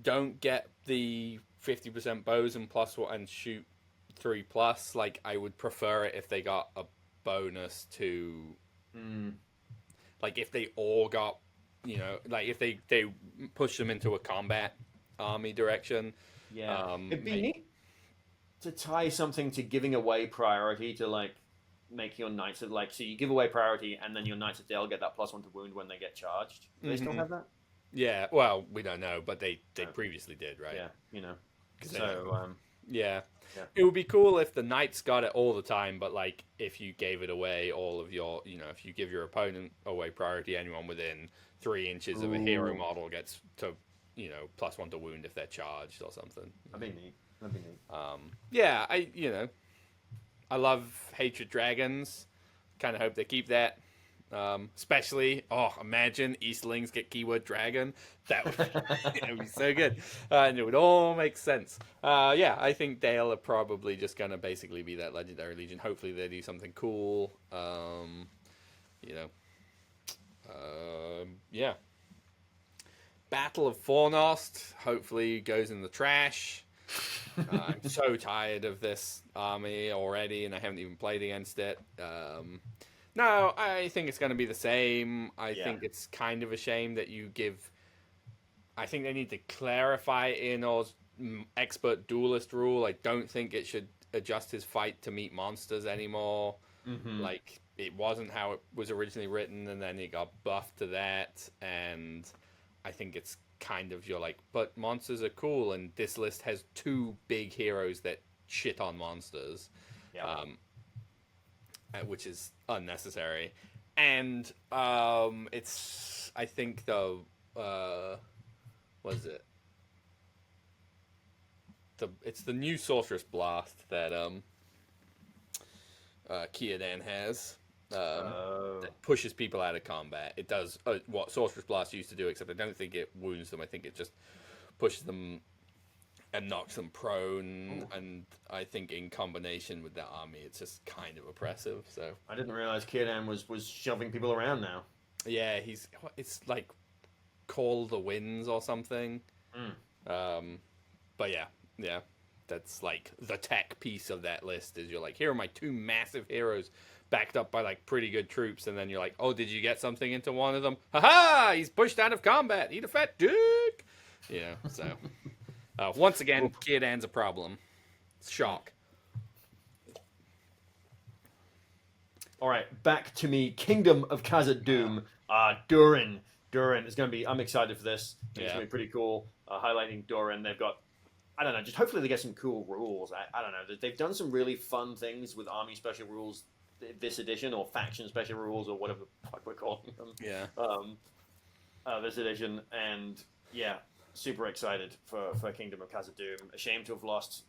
don't get the 50% bows and +1 and shoot 3+. Like, I would prefer it if they got a bonus to. Like, if they all got, like, if they push them into a combat army direction. Yeah. It'd be neat to tie something to giving away priority to, like, make your Knights of, like, so you give away priority and then your Knights of Dale get that +1 to wound when they get charged. Do they still have that? Yeah, well, we don't know, but they previously did, right? Yeah, So, yeah. It would be cool if the Knights got it all the time, but like if you gave it away, all of your, if you give your opponent away priority, anyone within 3 inches of a hero model gets to, +1 to wound if they're charged or something. That'd be neat. Yeah, I love Hatred Dragons. Kind of hope they keep that. Especially, imagine Eastlings get keyword dragon. That would be so good. And it would all make sense. I think Dale are probably just going to basically be that Legendary Legion. Hopefully they do something cool. Battle of Fornost hopefully goes in the trash. I'm so tired of this army already, and I haven't even played against it. No, I think it's going to be the same. I think it's kind of a shame that you give. I think they need to clarify Inor's expert duelist rule. I don't think it should adjust his fight to meet monsters anymore. Like, it wasn't how it was originally written, and then it got buffed to that. And I think it's kind of, you're like, but monsters are cool, and this list has 2 big heroes that shit on monsters. Which is unnecessary. and it's I think the what is it? It's the new Sorceress Blast that Círdan has. That pushes people out of combat. It does what Sorceress Blast used to do, except I don't think it wounds them. I think it just pushes them and knocks them prone. Ooh. And I think in combination with that army, it's just kind of oppressive. So I didn't realize Círdan was shoving people around now. yeah, it's like Call the Winds or something. But yeah, that's like the tech piece of that list. Is you're like, here are my two massive heroes backed up by like pretty good troops, and then you're like, oh, did you get something into one of them? Ha! He's pushed out of combat. Eat a fat dick. Yeah. So once again, Círdan's a problem. Shock. All right, back to me. Kingdom of Khazad-dûm. Durin. Durin is going to be. I'm excited for this. It's going to be pretty cool. Highlighting Durin. They've got. I don't know. Just hopefully they get some cool rules. I don't know. They've done some really fun things with army special rules this edition, or faction special rules, or whatever the fuck we're calling them. Yeah. This edition, and yeah, super excited for Kingdom of Khazad-dûm. Ashamed to have lost.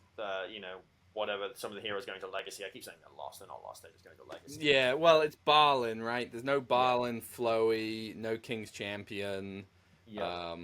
Whatever, some of the heroes going to Legacy. I keep saying they're lost. They're not lost. They're just going to Legacy. Yeah, well, it's Balin, right? There's no Balin, Flowey, no King's Champion. Yeah.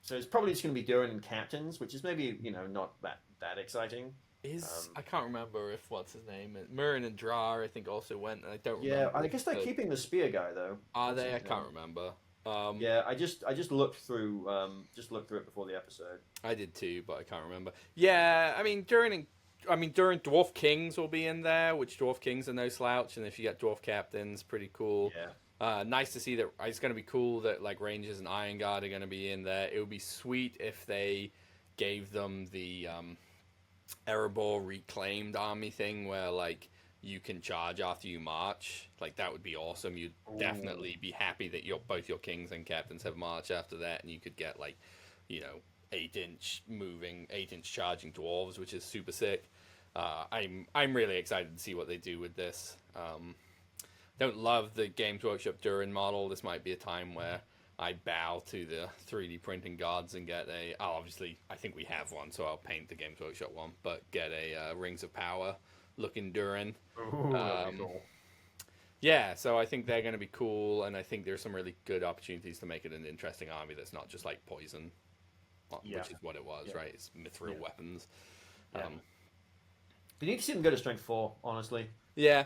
So it's probably just going to be Durin and Captains, which is maybe, not that exciting. I can't remember if, what's his name? Murin and Drar, I think, also went, and I don't remember. Yeah, I guess they're keeping the Spear guy, though. Are they? I can't remember. Yeah, I just looked through it before the episode. I did too, but I can't remember. Yeah, I mean, during Dwarf Kings will be in there, which Dwarf Kings are no slouch, and if you get Dwarf Captains, pretty cool. Yeah. Nice to see that. It's going to be cool that like Rangers and Iron Guard are going to be in there. It would be sweet if they gave them the Erebor reclaimed army thing, where like you can charge after you march. Like that would be awesome. You'd definitely be happy that both your kings and captains have march after that, and you could get like, 8-inch moving, 8-inch charging dwarves, which is super sick. I'm really excited to see what they do with this. Don't love the Games Workshop Durin model. This might be a time where I bow to the 3D printing gods and get obviously I think we have one, so I'll paint the Games Workshop one, but get a Rings of Power looking Durin. Cool. Yeah, so I think they're going to be cool, and I think there's some really good opportunities to make it an interesting army that's not just like poison, which is what it was, right? It's mithril weapons. Yeah. You need to see them go to Strength 4, honestly. Yeah,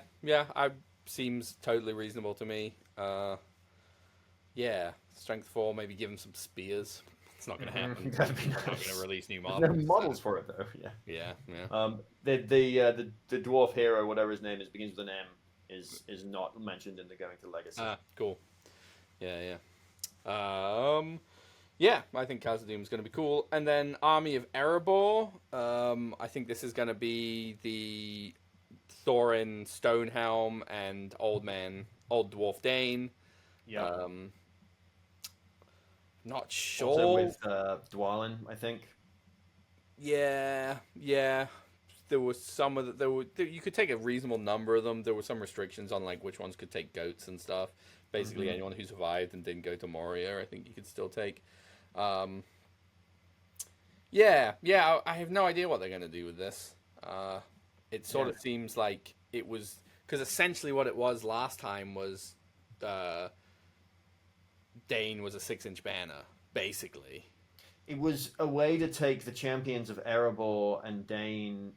seems totally reasonable to me. Strength 4, maybe give them some spears. It's not going to happen. That'd be nice. They're not going to release new There's models. no models for it though. Yeah. The dwarf hero, whatever his name is, begins with an M. Is not mentioned in the Going to Legacy. Cool. Yeah. I think Khazad-dûm is going to be cool. And then Army of Erebor. I think this is going to be the Thorin Stonehelm and Old Dwarf Dane. Yeah. Not sure. Also with Dwalin, I think. Yeah. There was some of you could take a reasonable number of them. There were some restrictions on like which ones could take goats and stuff. Basically, anyone who survived and didn't go to Moria, I think you could still take. I have no idea what they're going to do with this. It sort of seems like it was because essentially what it was last time was Dane was a 6-inch banner, basically. It was a way to take the champions of Erebor and Dane,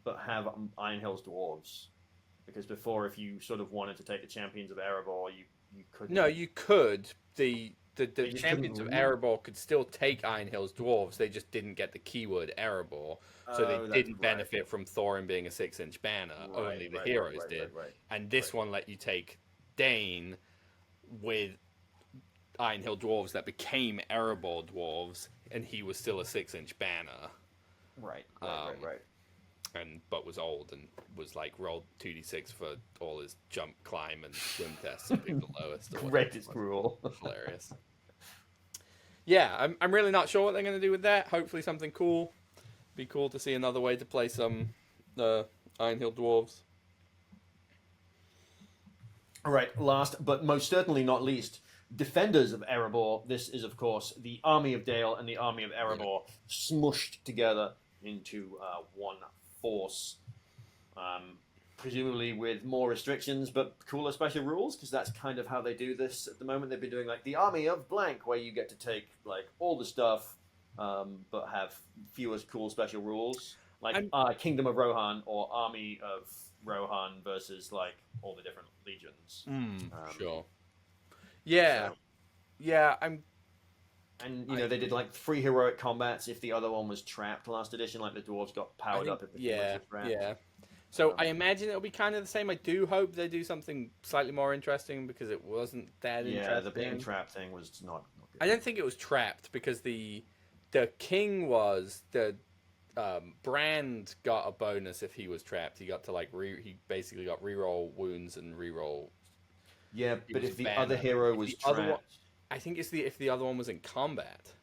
but have Iron Hill's dwarves. Because before, if you sort of wanted to take the champions of Erebor, you couldn't. No, you could. The champions of Erebor could still take Iron Hill's dwarves. They just didn't get the keyword Erebor, so they didn't benefit from Thorin being a 6-inch banner. Only the heroes did. And this one let you take Dane with Iron Hill dwarves that became Erebor dwarves, and he was still a 6-inch banner. Right. But was old and was like rolled 2d6 for all his jump, climb, and swim tests and picked the lowest. Greatest rule. Hilarious. Yeah, I'm really not sure what they're going to do with that. Hopefully something cool. Be cool to see another way to play some Iron Hill dwarves. All right, last but most certainly not least, defenders of Erebor. This is, of course, the army of Dale and the army of Erebor smushed together into one force. Presumably with more restrictions, but cooler special rules, because that's kind of how they do this at the moment. They've been doing like the army of blank, where you get to take like all the stuff, but have fewer cool special rules, like Kingdom of Rohan or Army of Rohan versus like all the different legions. Sure. Yeah, So, yeah. and you know they did like 3 heroic combats if the other one was trapped last edition, like the dwarves got powered up if the humans were trapped. Yeah. So I imagine it'll be kind of the same. I do hope they do something slightly more interesting because it wasn't that interesting. Yeah, the being trapped thing was not good. I don't think it was trapped because the king was the Brand got a bonus if he was trapped. He got to like he basically got reroll wounds and reroll. Yeah, but was if the banner. other hero If was the other trapped, one- I think it's if the other one was in combat.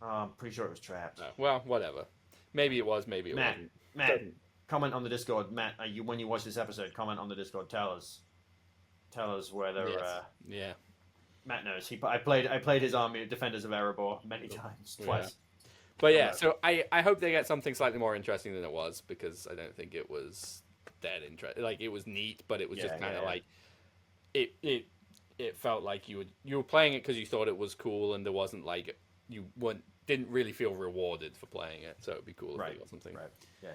I'm pretty sure it was trapped. Well, whatever. Maybe it was. Maybe it Matt, wasn't. Matt, comment on the Discord. Matt, when you watch this episode, comment on the Discord. Tell us whether. Yes. Yeah. Matt knows. I played his army, Defenders of Erebor, many times, twice. But yeah, so I hope they get something slightly more interesting than it was because I don't think it was that interesting. Like it was neat, but it was just kind of like it felt like you were playing it because you thought it was cool, and there wasn't like you didn't really feel rewarded for playing it. So it'd be cool if they got something. Right. Yeah.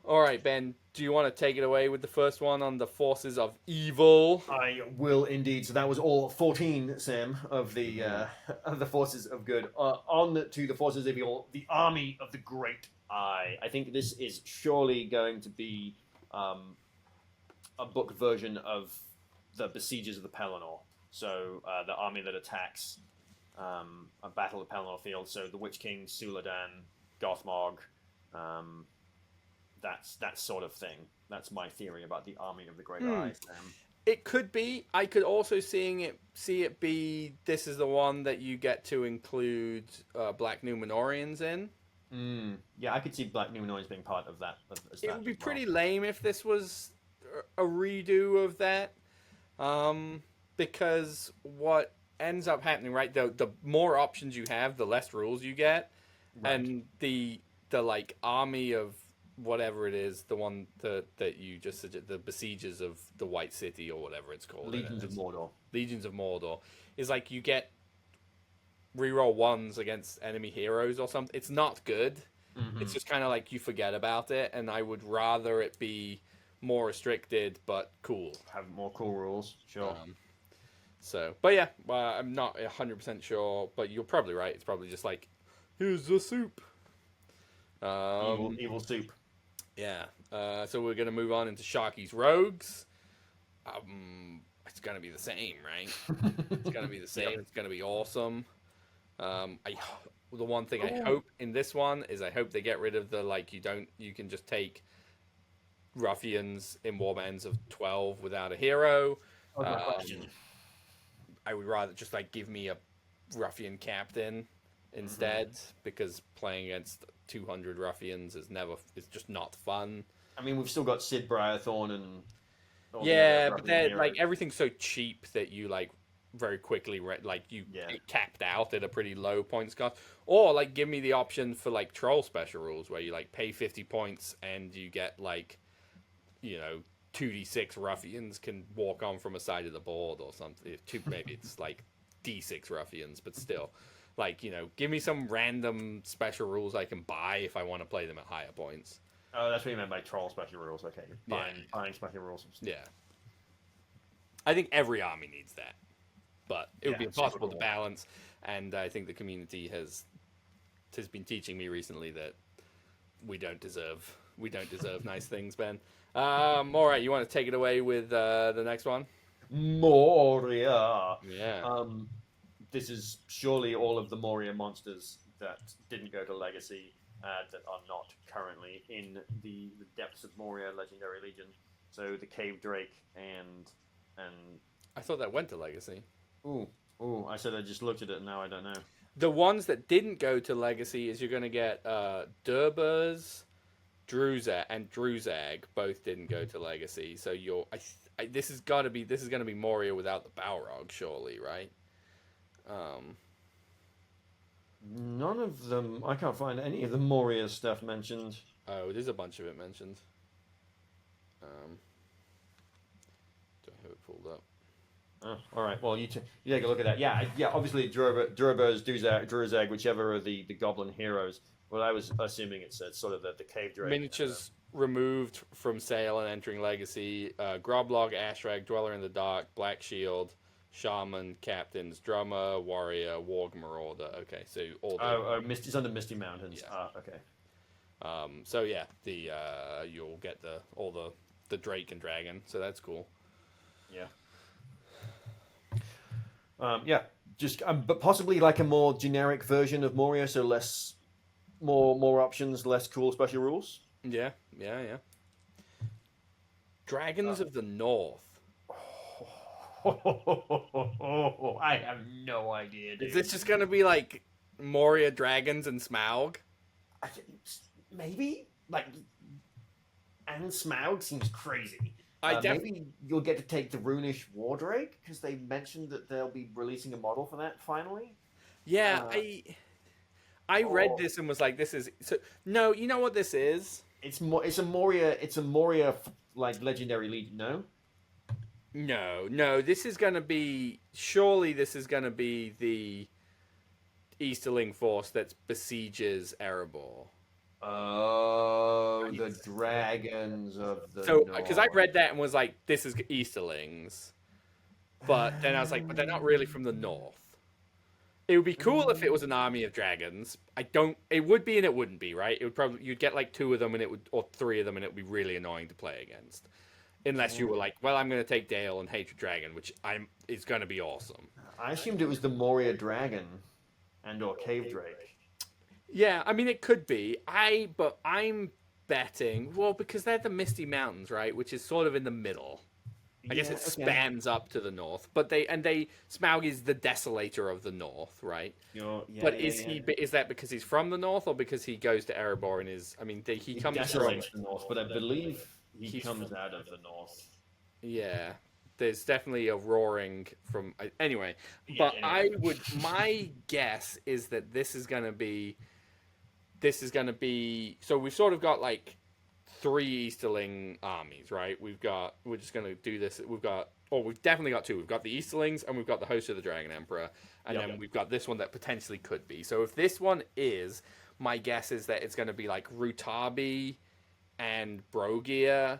All right, Ben, do you want to take it away with the first one on the forces of evil? I will indeed. So that was all 14, Sam, of the forces of good. On to the forces of evil, the army of the Great Eye. I think this is surely going to be a book version of the Besiegers of the Pelennor. So the army that attacks a battle of Pelennor Field. So the Witch King, Suladan, Gothmog. That sort of thing. That's my theory about the army of the Great Eye. It could be. I could also see it be. This is the one that you get to include Black Numenorians in. Yeah, I could see Black Numenorians being part of that. It would be pretty lame if this was a redo of that, because what ends up happening, right? The more options you have, the less rules you get, and the like army of whatever it is, the one that you just suggested, the Besiegers of the White City or whatever it's called. Legions of Mordor. Legions of Mordor is like you get reroll ones against enemy heroes or something. It's not good. It's just kind of like you forget about it, and I would rather it be more restricted but cool. Have more cool rules, sure. But yeah, I'm not 100% sure, but you're probably right. It's probably just like, here's the soup. Evil soup. Yeah. So we're gonna move on into Sharky's Rogues. It's gonna be the same, right? It's gonna be the same. Yep. It's gonna be awesome. The one thing I hope in this one is I hope they get rid of the you can just take ruffians in warbands of 12 without a hero. I would rather just give me a ruffian captain instead, because playing against 200 ruffians it's just not fun. I mean, we've still got Sid Briarthorn and but they're everything's so cheap that you very quickly get capped out at a pretty low points cost. Or give me the option for troll special rules where you pay 50 points and you get 2d6 ruffians can walk on from a side of the board or something. Maybe it's d6 ruffians, but still. Give me some random special rules I can buy if I want to play them at higher points. Oh, that's what you meant by troll special rules. Okay, buying special rules. Yeah. I think every army needs that. But it would be impossible to balance, and I think the community has been teaching me recently that we don't deserve nice things, Ben. All right, you want to take it away with the next one? Moria. Yeah. This is surely all of the Moria monsters that didn't go to Legacy, that are not currently in the depths of Moria Legendary Legion. So the Cave Drake and I thought that went to Legacy. Ooh! I said I just looked at it, and now I don't know. The ones that didn't go to Legacy is you're going to get Durbers, Druzag, and Druzag both didn't go to Legacy. So this is gonna be Moria without the Balrog, surely, right? None of them. I can't find any of the Moria stuff mentioned. Oh, there's a bunch of it mentioned. Don't have it pulled up. Oh, all right. Well, you take a look at that. Yeah, yeah. Obviously, Durabos, Durazag, whichever are the goblin heroes. Well, I was assuming it's sort of the cave drake. Miniatures removed from sale and entering Legacy. Groblog, Ashrag, Dweller in the Dark, Black Shield, Shaman, Captains, Drummer, Warrior, Warg Marauder. Okay, so all the... It's under Misty Mountains. Yeah. Ah, okay. So yeah, you'll get all the Drake and Dragon, so that's cool. Yeah. Yeah, just but possibly like a more generic version of Moria, so more options, less cool special rules. Yeah. Dragons of the North. I have no idea, dude. Is this just gonna be like Moria dragons and Smaug? Maybe and Smaug seems crazy. Definitely. Maybe you'll get to take the Runish Wardrake because they mentioned that they'll be releasing a model for that finally. Yeah, I read this and was like, this is so. No, you know what this is? It's a Moria like legendary legion. No. This is gonna be the Easterling force that besieges Erebor. Oh, the dragons of the because I read that and was like, this is Easterlings, but then I was like, but they're not really from the north. It would be cool if it was an army of dragons. It would be and it wouldn't be, right? It would probably, you'd get like 2 of them or 3 of them, and it would be really annoying to play against, unless you were like, well, I'm going to take Dale and Hatred Dragon, which it's going to be awesome. I assumed it was the Moria dragon or cave drake. Yeah, I mean, it could be. But I'm betting, well, because they're the Misty Mountains, right? Which is sort of in the middle. I guess it spans up to the north. But Smaug is the Desolator of the North, right? Is that because he's from the north, or because he goes to Erebor and he comes from the north, but I believe he comes out of the north. Yeah. There's definitely a roaring from anyway. But my guess is that this is gonna be so we've sort of got like 3 Easterling armies, right? We're just gonna do this. We've definitely got 2. We've got the Easterlings and we've got the Host of the Dragon Emperor, and then we've got this one that potentially could be. So if this one is, my guess is that it's gonna be like Rutabi and Brogia.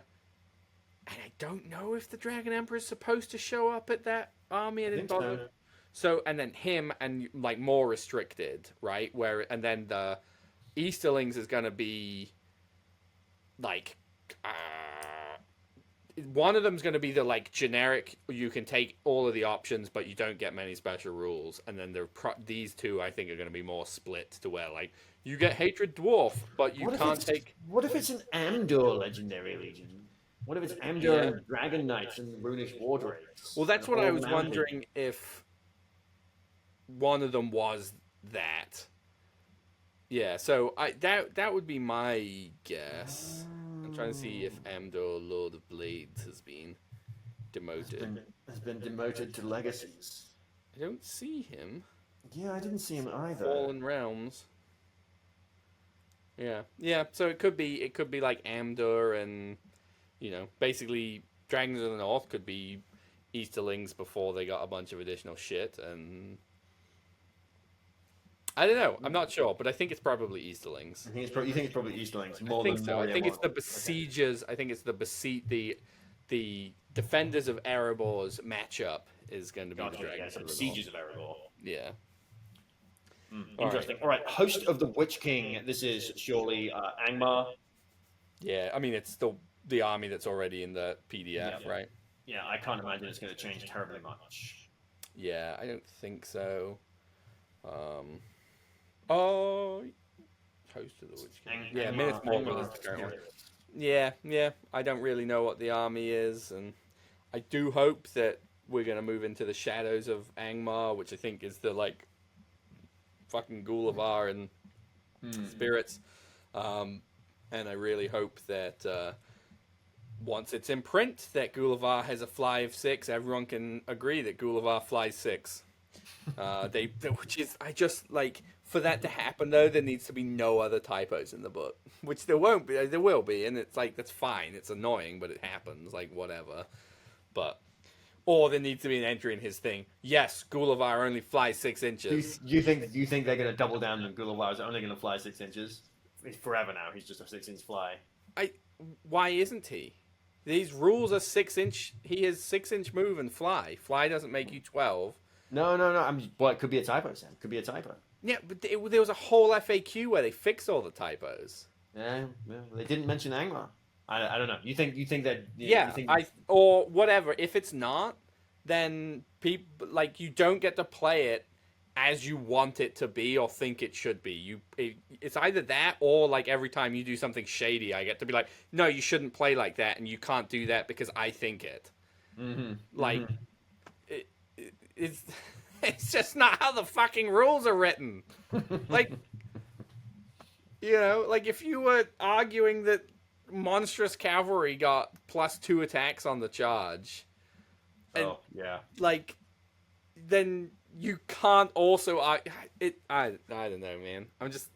And I don't know if the Dragon Emperor is supposed to show up at that army. I didn't bother. So, and then him and like more restricted, right? And then the Easterlings is going to be like, one of them is going to be the like generic, you can take all of the options, but you don't get many special rules. And then these 2, I think, are going to be more split to where like, you get Hatred Dwarf, but you can't take... What if it's an Amdor legendary legion? What if it's Amdor and Dragon Knights and Runish Wardrakes? Well, that's what I was wondering, if one of them was that. Yeah, so that would be my guess. I'm trying to see if Amdor, Lord of Blades, has been demoted. Has been demoted to Legacies. I don't see him. Yeah, I didn't see him either. Fallen Realms. Yeah. So it could be like Amdor and... basically, Dragons of the North could be Easterlings before they got a bunch of additional shit, and I don't know. I'm not sure, but I think it's probably Easterlings. You think it's probably Easterlings more I think than so. Moria I think it's the model. Besiegers. I think it's the Defenders of Erebor's matchup is going to be the Dragons of the Besiegers North. of Erebor. Yeah. Interesting. All right, Host of the Witch King. This is surely Angmar. Yeah, I mean, it's the army that's already in the PDF, right? Yeah, I can't imagine it's going to change terribly much. Yeah, I don't think so. Host of the Witch King. Yeah, Minutes Morgul is the current one. Yeah, I don't really know what the army is, and I do hope that we're going to move into the shadows of Angmar, which I think is the, like, fucking Gulavar and spirits. And I really hope that once it's in print that Gulliver has a fly of 6, everyone can agree that Gulliver flies 6. Which is, I just like, for that to happen though, there needs to be no other typos in the book, which there won't be. There will be, and it's like that's fine. It's annoying, but it happens. Like whatever. But or there needs to be an entry in his thing. Yes, Gulliver only flies 6 inches. Do you think they're going to double down and Gulliver is only going to fly 6 inches? It's forever now. He's just a 6-inch fly. Why isn't he? These rules are 6-inch. He has 6-inch move and fly. Fly doesn't make you 12. No. Well, it could be a typo, Sam. Could be a typo. Yeah, but there was a whole FAQ where they fixed all the typos. Yeah, they didn't mention Angmar. I don't know. You think that? Yeah, or whatever. If it's not, then people like you don't get to play it as you want it to be or think it should be. It's either that or like every time you do something shady, I get to be like, no, you shouldn't play like that, and you can't do that because I think it. Mm-hmm. Like, mm-hmm. It's just not how the fucking rules are written. Like, like if you were arguing that monstrous cavalry got +2 attacks on the charge, and, like, then you can't also I don't know, man. I'm just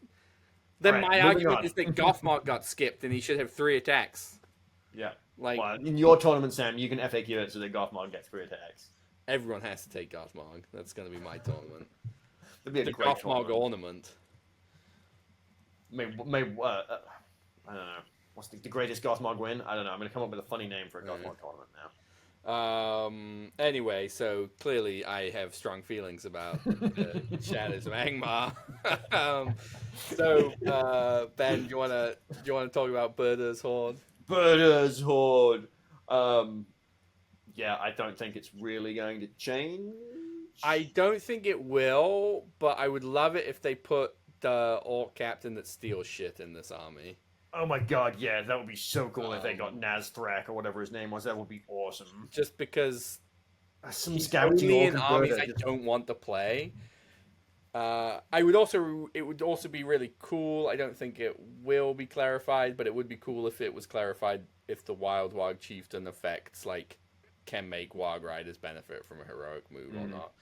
then my argument is that Gothmog got skipped and he should have 3 attacks. Yeah, like in your tournament, Sam, you can FAQ it so that Gothmog gets 3 attacks. Everyone has to take Gothmog. That's going to be my tournament. That'd be a the great Gothmog tournament. Ornament. I don't know. What's the greatest Gothmog win? I don't know. I'm going to come up with a funny name for a Gothmog tournament now. Anyway, so clearly I have strong feelings about the Shadows of Angmar. Ben, do you want to talk about Burda's Horde? Burda's Horde. Yeah, I don't think it's really going to change. I don't think it will, but I would love it if they put the orc captain that steals shit in this army. Oh my god, yeah, that would be so cool if they got Nazthrak or whatever his name was. That would be awesome. Just because some scouting in armies I don't want to play. It would also be really cool. I don't think it will be clarified, but it would be cool if it was clarified if the Wild Warg Chieftain effects can make Warg Riders benefit from a heroic move or not.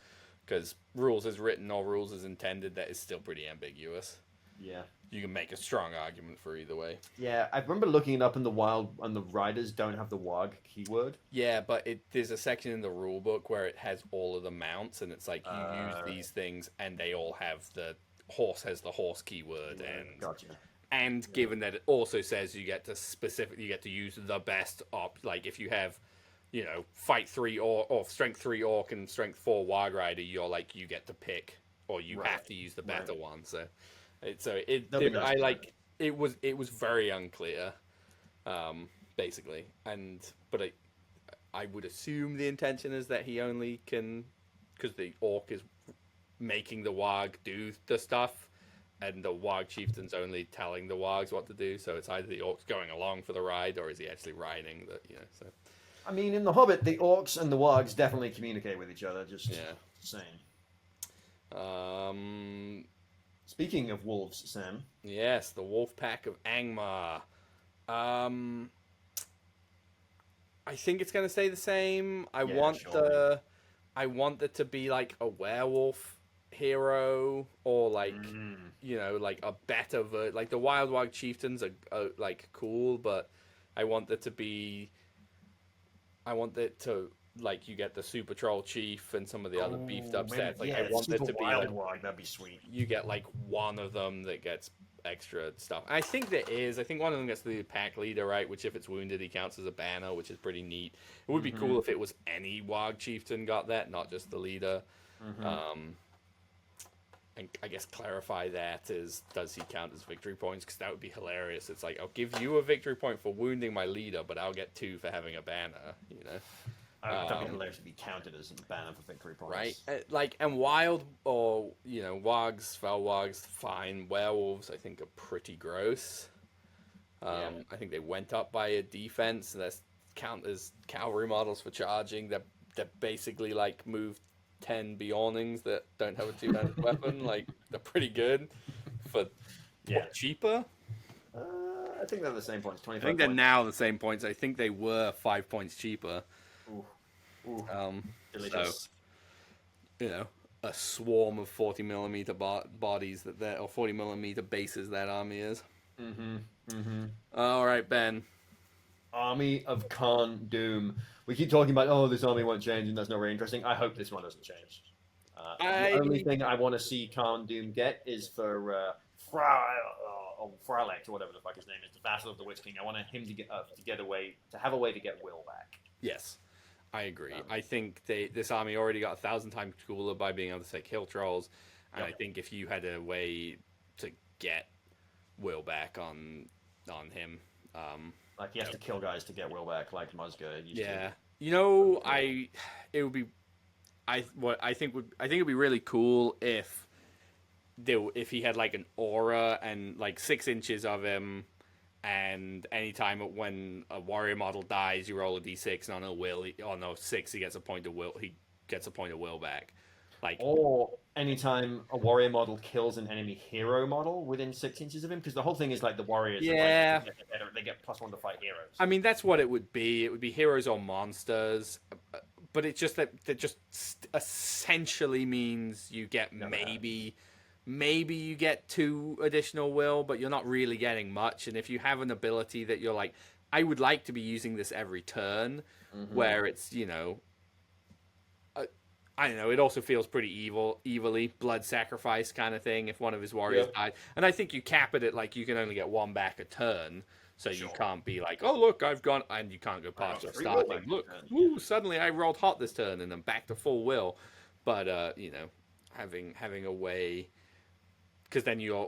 Because rules as written or rules as intended, that is still pretty ambiguous. Yeah. You can make a strong argument for either way. Yeah, I remember looking it up in the wild, and the riders don't have the Warg keyword. Yeah, but there's a section in the rule book where it has all of the mounts, and it's like you use these things, and they all have the horse has the horse keyword, and gotcha. And given that it also says you get to use the best op, like if you have, fight 3 or strength 3 orc and strength 4 warg rider, you get to pick, or you have to use the better one. So. It was very unclear, basically, but I would assume the intention is that he only can, because the orc is making the warg do the stuff, and the warg chieftain's only telling the wargs what to do. So it's either the orc's going along for the ride, or is he actually riding the So I mean, in The Hobbit, the orcs and the wargs definitely communicate with each other. Just saying. Speaking of wolves, Sam. Yes, the wolf pack of Angmar. I think it's gonna stay the same. I want it to be like a werewolf hero, or like a better like the Wild Warg Chieftains are like cool, but I want it to you get the Super Troll Chief and some of the other beefed up sets. I want it to be that'd be sweet. You get one of them that gets extra stuff. I think there is. I think one of them gets the pack leader, right? Which if it's wounded, he counts as a banner, which is pretty neat. It would be cool if it was any Warg Chieftain got that, not just the leader. And I guess clarify that is, does he count as victory points? Because that would be hilarious. It's I'll give you a victory point for wounding my leader, but I'll get 2 for having a banner. That'd be hilarious to be counted as a banner for victory points. Right. And wild or, wargs, fel wargs, fine. Werewolves, I think, are pretty gross. I think they went up by a defense, and that's count as cavalry models for charging. They're basically move 10 Bjornings that don't have a 2-handed weapon. They're pretty good for cheaper. I think they're the same points. I 25 think they're points. now the same points. I think they were 5 points cheaper. Ooh. Ooh. So, Delicious. a swarm of 40mm bodies or 40mm bases that army is. All right, Ben. Army of Khan Doom. We keep talking about, oh, this army won't change and that's not very interesting. I hope this one doesn't change. The only thing I want to see Khan Doom get is for Fralect, or whatever the fuck his name is, the Vassal of the Witch King. I want him to have a way to get Will back. Yes, I agree. I think this army already got 1,000 times cooler by being able to take hill trolls, and I think if you had a way to get Will back on him, like he has to kill guys to get Will back, like Musga used to. I think it'd be really cool if he had like an aura and like 6 inches of him, and anytime when a warrior model dies, you roll a d6, and on a 6 he gets a point of will. He gets a point of will back. Like, or anytime a warrior model kills an enemy hero model within 6 inches of him, because the whole thing is like the warriors. Yeah, they get +1 to fight heroes. I mean, that's what it would be. It would be heroes or monsters, but it's just that just essentially means you get maybe you get 2 additional will, but you're not really getting much. And if you have an ability that you're like, I would like to be using this every turn, where it's, I don't know, it also feels pretty evilly, blood sacrifice kind of thing if one of his warriors died. And I think you cap it at like you can only get 1 back a turn, so you can't be like, oh look, I've gone, and you can't go past your starting. Look, suddenly I rolled hot this turn and I'm back to full will. But having a way, because then you're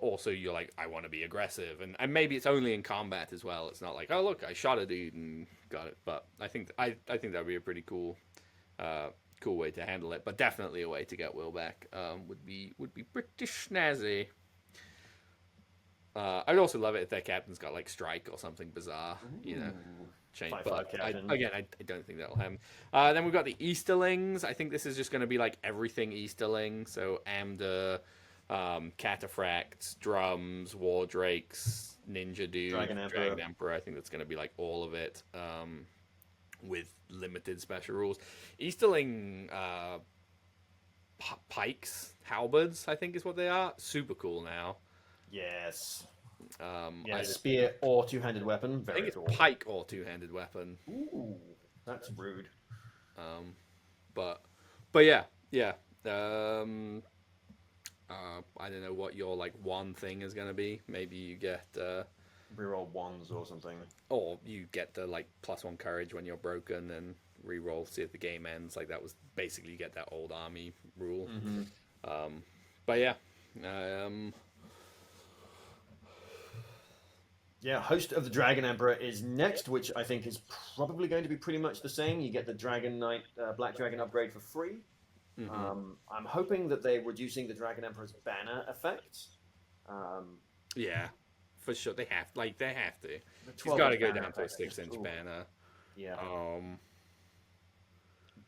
like, I want to be aggressive, and maybe it's only in combat as well. It's not like, oh look, I shot a dude and got it. But I think that'd be a pretty cool way to handle it. But definitely a way to get Will back would be pretty snazzy. I'd also love it if their captain's got like strike or something bizarre, change. But I don't think that'll happen. Then we've got the Easterlings. I think this is just going to be like everything Easterling. So Amda, Cataphracts, Drums, War Drakes, Ninja Dude, Dragon Emperor. I think that's going to be like all of it, with limited special rules. Easterling pikes, halberds, I think is what they are. Super cool now. Yes. Either spear or 2-handed weapon. Very I think cool. it's pike or 2-handed weapon. Ooh, that's rude. But yeah. I don't know what your like one thing is gonna be. Maybe you get reroll 1s or something, or you get the like +1 courage when you're broken and reroll, see if the game ends. Like that was basically, you get that old army rule. But yeah. Host of the Dragon Emperor is next, which I think is probably going to be pretty much the same. You get the Dragon Knight, Black Dragon upgrade for free. I'm hoping that they're reducing the Dragon Emperor's banner effect. Yeah, for sure. They have to. He's got to go down to a 6-inch banner. Yeah.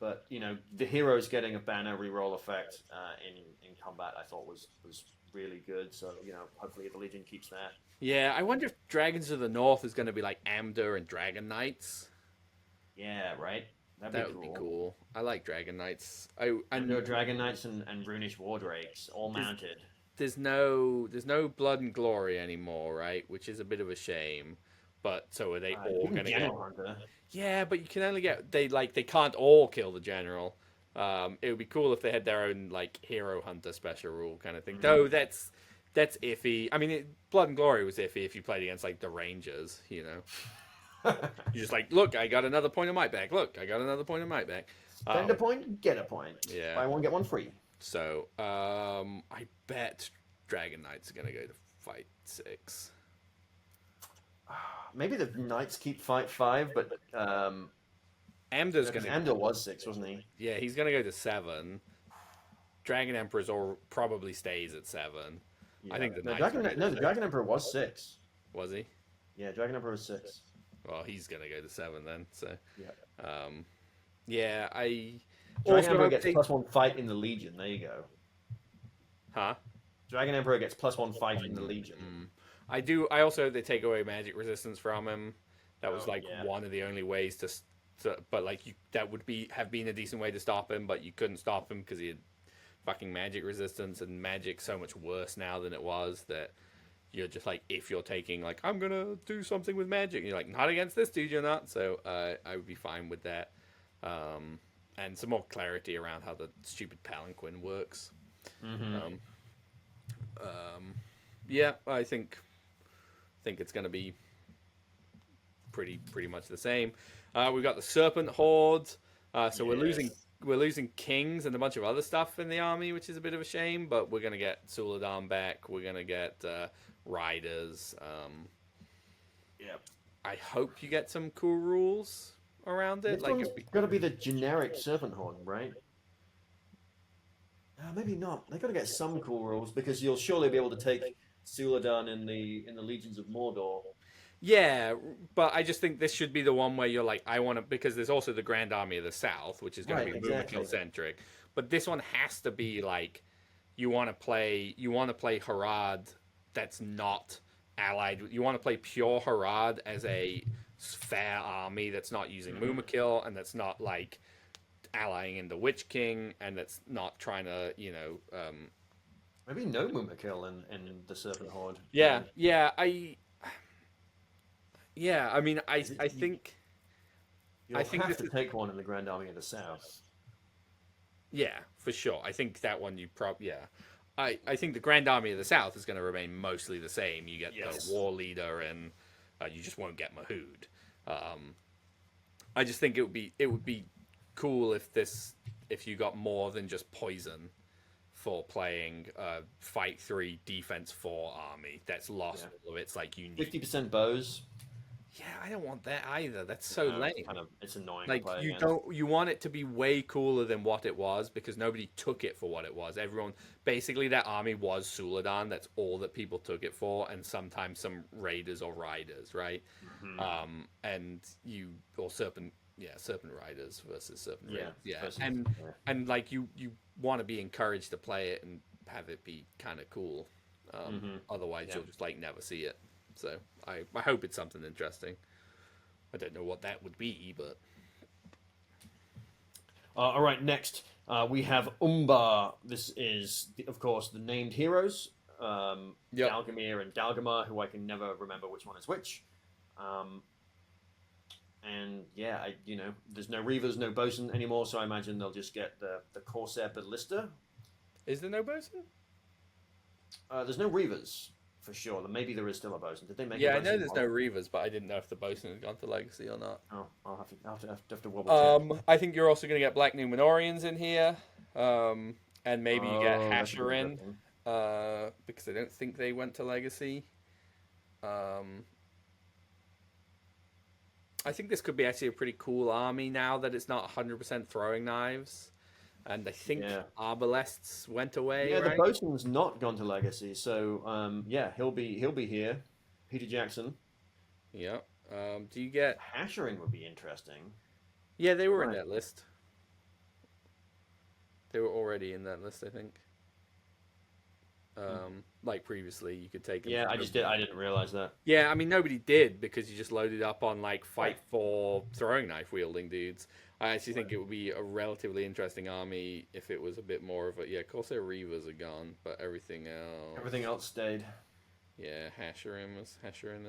But the heroes getting a banner reroll effect in combat, I thought was really good. So hopefully the Legion keeps that. Yeah, I wonder if Dragons of the North is going to be like Amda and Dragon Knights. Yeah, right. That would be cool. I like Dragon Knights. Dragon Knights and Runish War Drakes all mounted. There's no Blood and Glory anymore, right? Which is a bit of a shame. But so are they all going to get? Hunter. Yeah, but you can only get they can't all kill the general. It would be cool if they had their own like hero hunter special rule kind of thing. Though that's iffy. I mean, Blood and Glory was iffy if you played against like the Rangers, You're just like, look, I got another point of might back. Look, I got another point of might back. Spend a point, get a point. Yeah. Buy one, get one free. So, I bet Dragon Knights are going to go to fight 6. Maybe the Knights keep fight 5, but Amda's going to... Amda was 6, wasn't he? Yeah, he's going to go to 7. Dragon Emperor's probably stays at 7. Yeah. I think the Dragon Emperor was 6. Was he? Yeah, Dragon Emperor was 6. Well, he's going to go to 7 then. So, yeah. I Dragon Emperor gets +1 fight in the Legion. There you go. Huh? Dragon Emperor gets +1 fight in the Legion. I also hope they take away magic resistance from him. That was like yeah. one of the only ways but like that would have been a decent way to stop him, but you couldn't stop him because he had fucking magic resistance, and magic's so much worse now than it was that you're just like, if you're taking like, I'm gonna do something with magic, and you're like, not against this dude, you're not. So I would be fine with that, and some more clarity around how the stupid palanquin works. Yeah, I think it's gonna be pretty much the same. We've got the Serpent Horde, so we're losing kings and a bunch of other stuff in the army, which is a bit of a shame. But we're gonna get Suladan back. We're gonna get riders. I hope you get some cool rules around it. This one's got to be the generic Serpent Horde, right? Maybe not. They got to get some cool rules because you'll surely be able to take Suladan in the Legions of Mordor. Yeah, but I just think this should be the one where you're like, I want to, because there's also the Grand Army of the South, which is going to be Mumakil centric. But this one has to be like, you want to play Harad that's not allied. You want to play pure Harad as a fair army that's not using Mumakil and that's not like allying in the Witch King and that's not trying to, maybe no Mumakil in the Serpent Horde. I mean, I think you'll have to take one in the Grand Army of the South. Yeah, for sure. I think that one I think the Grand Army of the South is going to remain mostly the same. You get the war leader, and you just won't get Mahood. I just think it would be cool if you got more than just poison for playing fight 3 defense 4 army that's lost all of its like unique 50% bows. Yeah, I don't want that either. That's so lame. It's annoying. Like you want it to be way cooler than what it was because nobody took it for what it was. Everyone basically that army was Suladan. That's all that people took it for, and sometimes some raiders or riders, right? And serpent riders versus serpent raiders. And like you want to be encouraged to play it and have it be kind of cool. Otherwise, you'll just like never see it. So I hope it's something interesting. I don't know what that would be, but all right. Next, we have Umbar. This is, of course, the named heroes, Dalgamir and Dalgamar, who I can never remember which one is which. And there's no Reavers, no Bosun anymore, so I imagine they'll just get the Corsair Ballista. Is there no Bosun? There's no Reavers. For sure. Maybe there is still a Bosun. Did they make? Yeah, I know there's no Reavers, but I didn't know if the Bosun had gone to Legacy or not. Oh, I'll have to wobble check. I think you're also going to get Black Numenorians in here, and maybe you get Hasherin, because I don't think they went to Legacy. I think this could be actually a pretty cool army now that it's not 100% throwing knives. And I think Arbalests went away. Yeah, right? The Bosun's not gone to Legacy, so he'll be here. Peter Jackson. Yeah. Do you get Hasherin would be interesting. Yeah, they were in that list. They were already in that list, I think. Like previously, you could take them. Yeah, I didn't realize that. Yeah, I mean nobody did because you just loaded up on like fight for throwing knife wielding dudes. I actually think it would be a relatively interesting army if it was a bit more of a Corsair Reavers are gone, but everything else stayed. Yeah, Hasherin is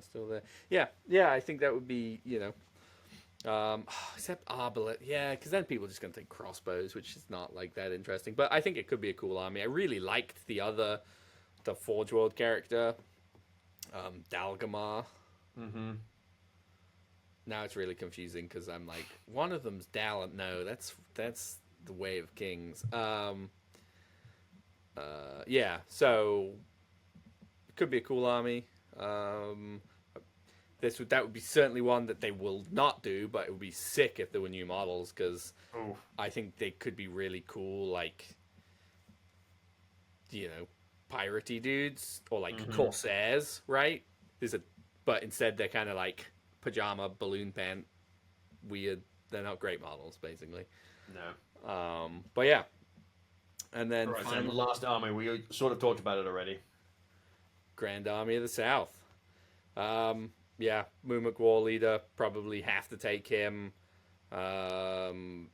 still there. Yeah, I think that would be except Arbalest. Yeah, because then people are just gonna take crossbows, which is not like that interesting. But I think it could be a cool army. I really liked the Forge World character, Dalgamar. Now it's really confusing because I'm like, one of them's Dal. No, that's the Way of Kings. So it could be a cool army. That would be certainly one that they will not do, but it would be sick if there were new models because I think they could be really cool, like piratey dudes or like Corsairs, right? But instead they're kind of like pajama balloon pant weird. They're not great models basically. No. But yeah, and then the last army, we sort of talked about it already. Grand Army of the South. Yeah, Mumuk War Leader, probably have to take him. I don't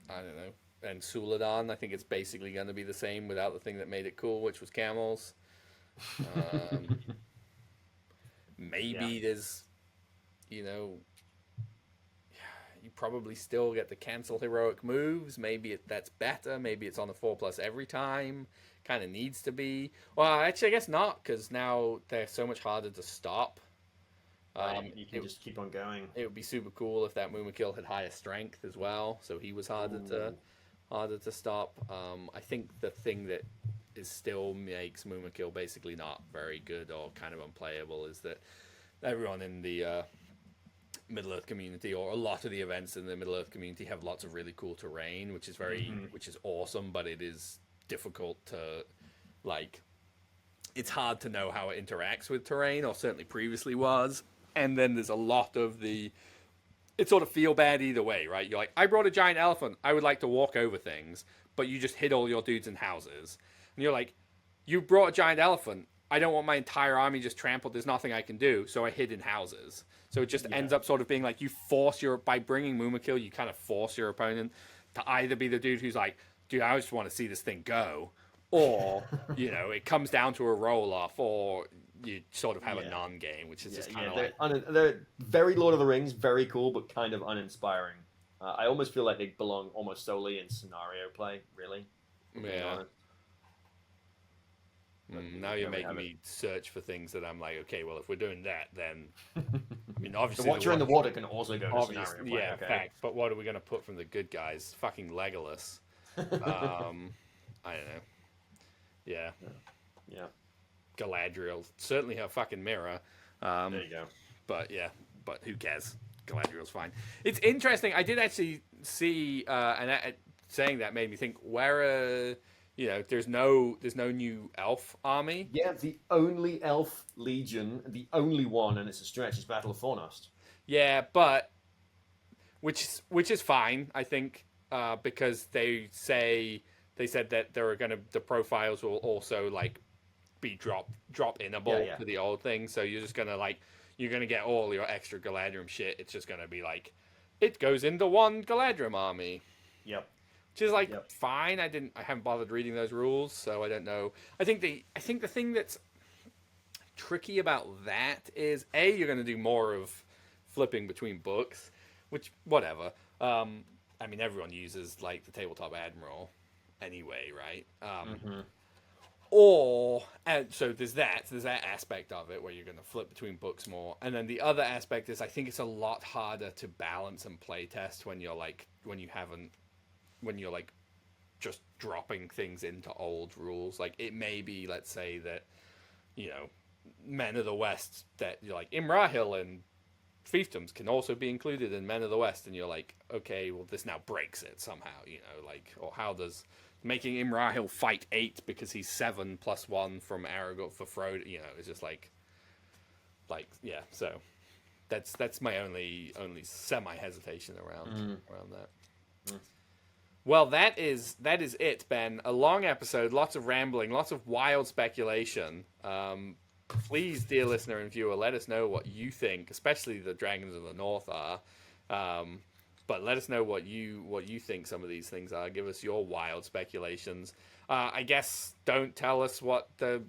know. And Suladan, I think it's basically going to be the same without the thing that made it cool, which was camels. Maybe there's, you know, you probably still get to cancel heroic moves. Maybe that's better. Maybe it's on a 4+ every time. Kind of needs to be. Well, actually, I guess not, because now they're so much harder to stop. You can just keep on going. It would be super cool if that Mumakil had higher strength as well, so he was harder to stop. I think the thing that still makes Mumakil basically not very good or kind of unplayable is that everyone in the Middle Earth community, or a lot of the events in the Middle Earth community, have lots of really cool terrain, which is which is awesome, but it is difficult to, like, it's hard to know how it interacts with terrain, or certainly previously was. And then there's a lot of it sort of feel bad either way, right? You're like, I brought a giant elephant, I would like to walk over things, but you just hid all your dudes in houses. And you're like, you brought a giant elephant, I don't want my entire army just trampled, there's nothing I can do, so I hid in houses. So it just ends up sort of being like, by bringing Mumakil, you kind of force your opponent to either be the dude who's like, dude, I just want to see this thing go, or, it comes down to a roll-off, or you sort of have a non-game, which is just kind of they're very Lord of the Rings, very cool, but kind of uninspiring. I almost feel like they belong almost solely in scenario play, really. Yeah. Now you're making me search for things that I'm like, okay, well, if we're doing that, then I mean, obviously the Watcher in the Water can also go to scenario play. Yeah, fact. But what are we going to put from the good guys? Fucking Legolas. I don't know. Yeah. Galadriel certainly her fucking mirror. There you go. But who cares? Galadriel's fine. It's interesting. I did actually see, and saying that made me think, where there's no new elf army. Yeah, the only elf legion, the only one, and it's a stretch, is Battle of Fornost. Yeah, but which is fine, I think, because they said that the profiles will also like be drop inable to the old thing, so you're just gonna you're gonna get all your extra Galadrim shit. It's just gonna be like, it goes into one Galadrim army. Yep. Which is fine. I haven't bothered reading those rules, so I don't know. I think the thing that's tricky about that is you're gonna do more of flipping between books, which whatever. I mean, everyone uses like the tabletop admiral anyway, right? So there's that aspect of it where you're going to flip between books more, and then the other aspect is I think it's a lot harder to balance and play test when you're just dropping things into old rules. Like, it may be, let's say that Men of the West, that you're like Imrahil and fiefdoms can also be included in Men of the West, and you're like, okay, well, this now breaks it somehow, or how does making Imrahil fight 8 because he's 7 + 1 from Aragorn for Frodo, it's just so that's my only semi hesitation around that. Well, that is it, Ben. A long episode, lots of rambling, lots of wild speculation. Please, dear listener and viewer, let us know what you think, especially the Dragons of the North are. But let us know what you think some of these things are. Give us your wild speculations. I guess don't tell us what the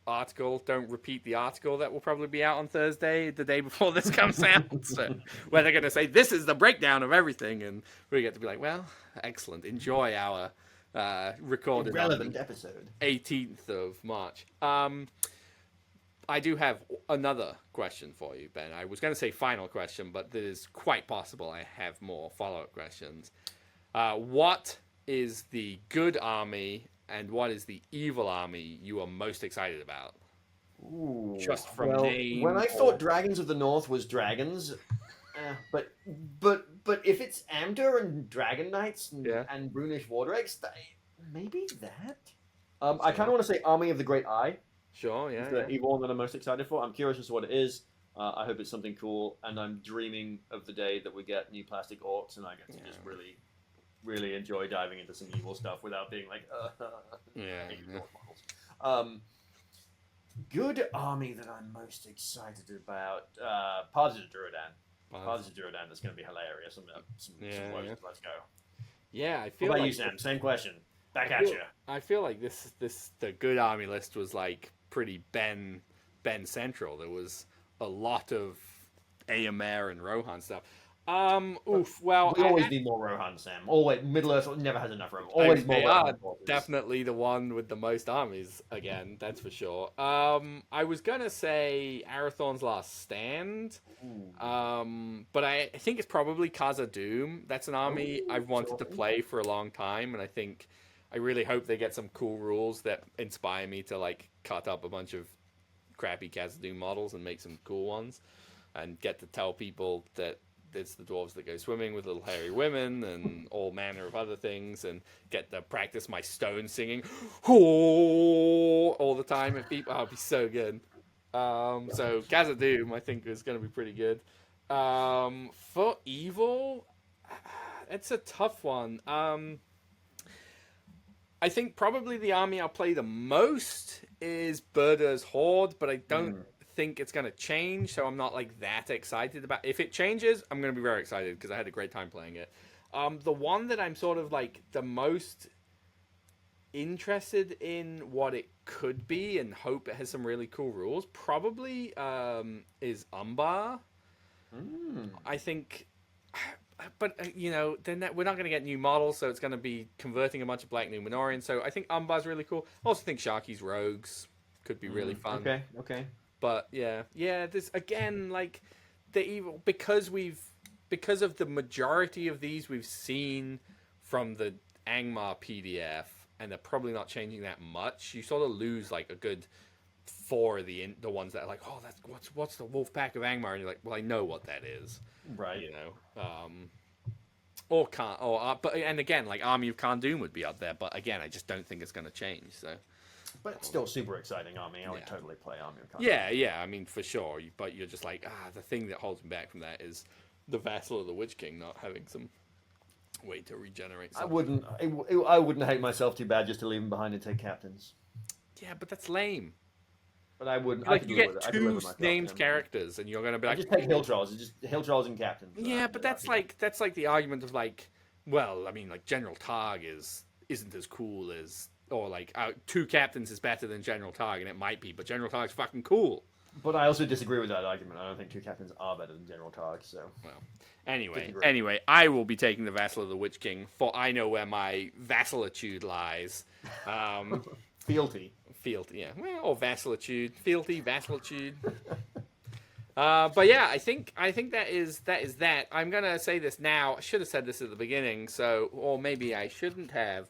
article. Don't repeat the article that will probably be out on Thursday, the day before this comes out. So, where they're going to say, this is the breakdown of everything. And we get to be like, well, excellent. Enjoy our recorded relevant episode. 18th of March. I do have another question for you, Ben. I was going to say final question, but it is quite possible I have more follow-up questions. What is the good army and what is the evil army you are most excited about? Ooh, just from name. When I thought Dragons of the North was dragons, but if it's Amdur and Dragon Knights and Brunish Wardrakes, maybe that. I kind of want to say Army of the Great Eye. Sure, yeah. It's the evil one that I'm most excited for. I'm curious as to what it is. I hope it's something cool, and I'm dreaming of the day that we get new plastic orcs, and I get to just really, really enjoy diving into some evil stuff without being like, Good army that I'm most excited about. Paths of Durodan. Paths of Durodan. That's going to be hilarious. Some Yeah. Let's go. Yeah, I What feel about like you, Sam? Same question. Back I at feel, you. I feel like the good army list was like pretty Ben central. There was a lot of AMR and Rohan stuff. Well, We always need more Rohan, Sam. Always, Middle Earth never has enough Rohan. Always more they Rohan are forces. definitely the one with the most armies again. That's for sure. I was gonna say Arathorn's Last Stand. But I think it's probably Khazad-dûm. That's an army I've wanted to play for a long time, and I really hope they get some cool rules that inspire me to like cut up a bunch of crappy Khazad-dûm models and make some cool ones, and get to tell people that it's the dwarves that go swimming with little hairy women and all manner of other things, and get to practice my stone singing all the time. And people, it'd be so good. So Khazad-dûm, I think, is going to be pretty good. For evil, it's a tough one. I think probably the army I'll play the most is Burdur's Horde, but I don't think it's going to change, so I'm not like that excited about. If it changes, I'm going to be very excited because I had a great time playing it. The one that I'm sort of like the most interested in what it could be and hope it has some really cool rules probably is Umbar. I think, but then we're not going to get new models, so it's going to be converting a bunch of Black Numenorians. So I think Umbar's really cool. I also think Sharky's Rogues could be really fun. Okay. But yeah, there's again like the evil because of the majority of these we've seen from the Angmar PDF, and they're probably not changing that much. You sort of lose like a good 4 of the ones that are like, oh, that's what's the wolf pack of Angmar, and you're like, well, I know what that is, right? But and again, like Army of Khazad-dûm would be up there, but again, I just don't think it's going to change. So, but it's still super exciting army. I would totally play Army of Khazad-dûm. Yeah. I mean, for sure. But you're just like, the thing that holds me back from that is the Vassal of the Witch King not having some way to regenerate something. I wouldn't hate myself too bad just to leave him behind and take captains. Yeah, but that's lame. But I wouldn't. Like, you get 2 named characters, and you're going to be like, just take hill trolls. It's just hill trolls and captains. Yeah, but that's like the argument of like, well, I mean, like General Targ isn't as cool as, or like 2 captains is better than General Targ, and it might be, but General Targ's fucking cool. But I also disagree with that argument. I don't think 2 captains are better than General Targ. So well, anyway, I will be taking the Vassal of the Witch King, for I know where my vassalitude lies. Fealty, yeah. Well, or vassalitude, fealty, vassalitude. But yeah, I think that is that. I'm gonna say this now. I should have said this at the beginning, or maybe I shouldn't have.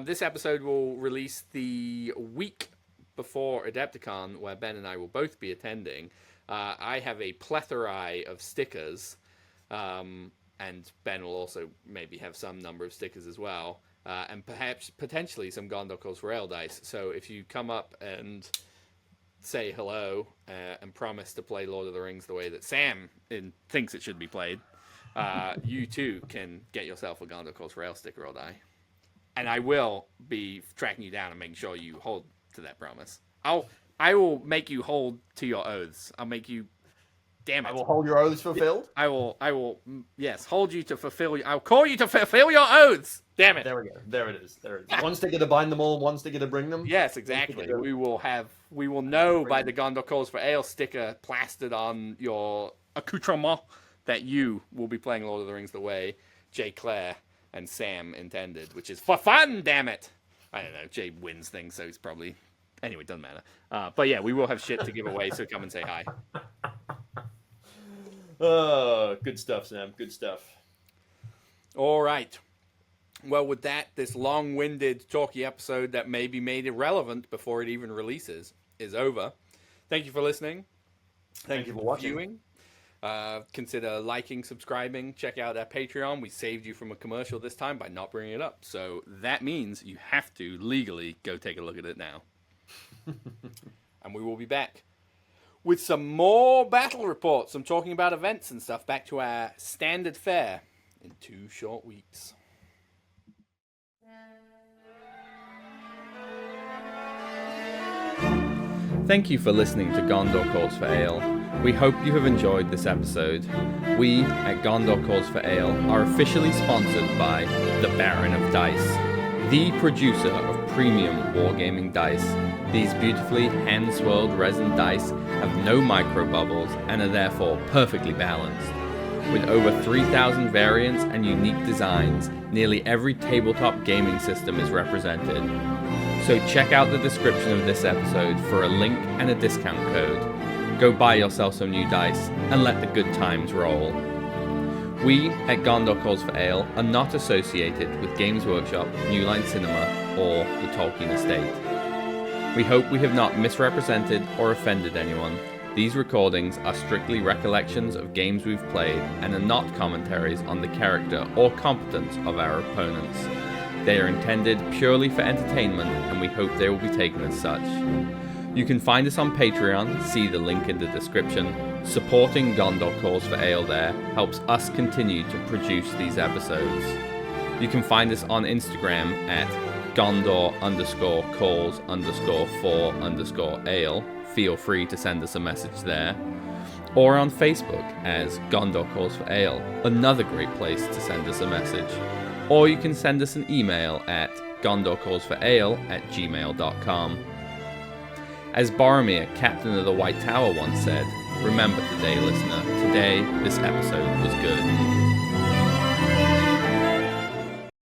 This episode will release the week before Adepticon, where Ben and I will both be attending. I have a plethora of stickers, and Ben will also maybe have some number of stickers as well. And potentially some Gondor Calls for Ale dice. So if you come up and say hello and promise to play Lord of the Rings the way that Sam thinks it should be played, you too can get yourself a Gondor Calls for Ale sticker or die. And I will be tracking you down and making sure you hold to that promise. I will make you hold to your oaths. I'll make you. Damn it! I will hold your oaths fulfilled. I will. Yes, hold you to fulfill. I'll call you to fulfill your oaths. Damn it! There we go. There it is. One sticker to bind them all, one sticker to bring them. Yes, exactly. We will know by the Gondor Calls for Ale sticker plastered on your accoutrement that you will be playing Lord of the Rings the way Jay Clare and Sam intended, which is for fun. Damn it! I don't know. Jay wins things, so he's probably. Anyway, doesn't matter. But yeah, we will have shit to give away, so come and say hi. Oh, good stuff, Sam. Good stuff. All right. Well, with that, this long-winded, talky episode that may be made irrelevant before it even releases is over. Thank you for listening. Thank you for watching. Viewing. Consider liking, subscribing. Check out our Patreon. We saved you from a commercial this time by not bringing it up. So that means you have to legally go take a look at it now. And we will be back with some more battle reports. I'm talking about events and stuff back to our standard fare in 2 short weeks. Thank you for listening to Gondor Calls for Ale. We hope you have enjoyed this episode. We at Gondor Calls for Ale are officially sponsored by the Baron of Dice, the producer of premium wargaming dice. These beautifully hand-swirled resin dice have no micro bubbles and are therefore perfectly balanced. With over 3,000 variants and unique designs, nearly every tabletop gaming system is represented. So check out the description of this episode for a link and a discount code. Go buy yourself some new dice and let the good times roll. We at Gondor Calls for Ale are not associated with Games Workshop, New Line Cinema, or the Tolkien Estate. We hope we have not misrepresented or offended anyone. These recordings are strictly recollections of games we've played and are not commentaries on the character or competence of our opponents. They are intended purely for entertainment, and we hope they will be taken as such. You can find us on Patreon, see the link in the description. Supporting Gondor Calls for Ale there helps us continue to produce these episodes. You can find us on Instagram at Gondor_calls_for_ale. Feel free to send us a message there. Or on Facebook as Gondor Calls for Ale, another great place to send us a message. Or you can send us an email at gondorcallsforale@gmail.com. As Boromir, Captain of the White Tower, once said, remember today, listener, today this episode was good.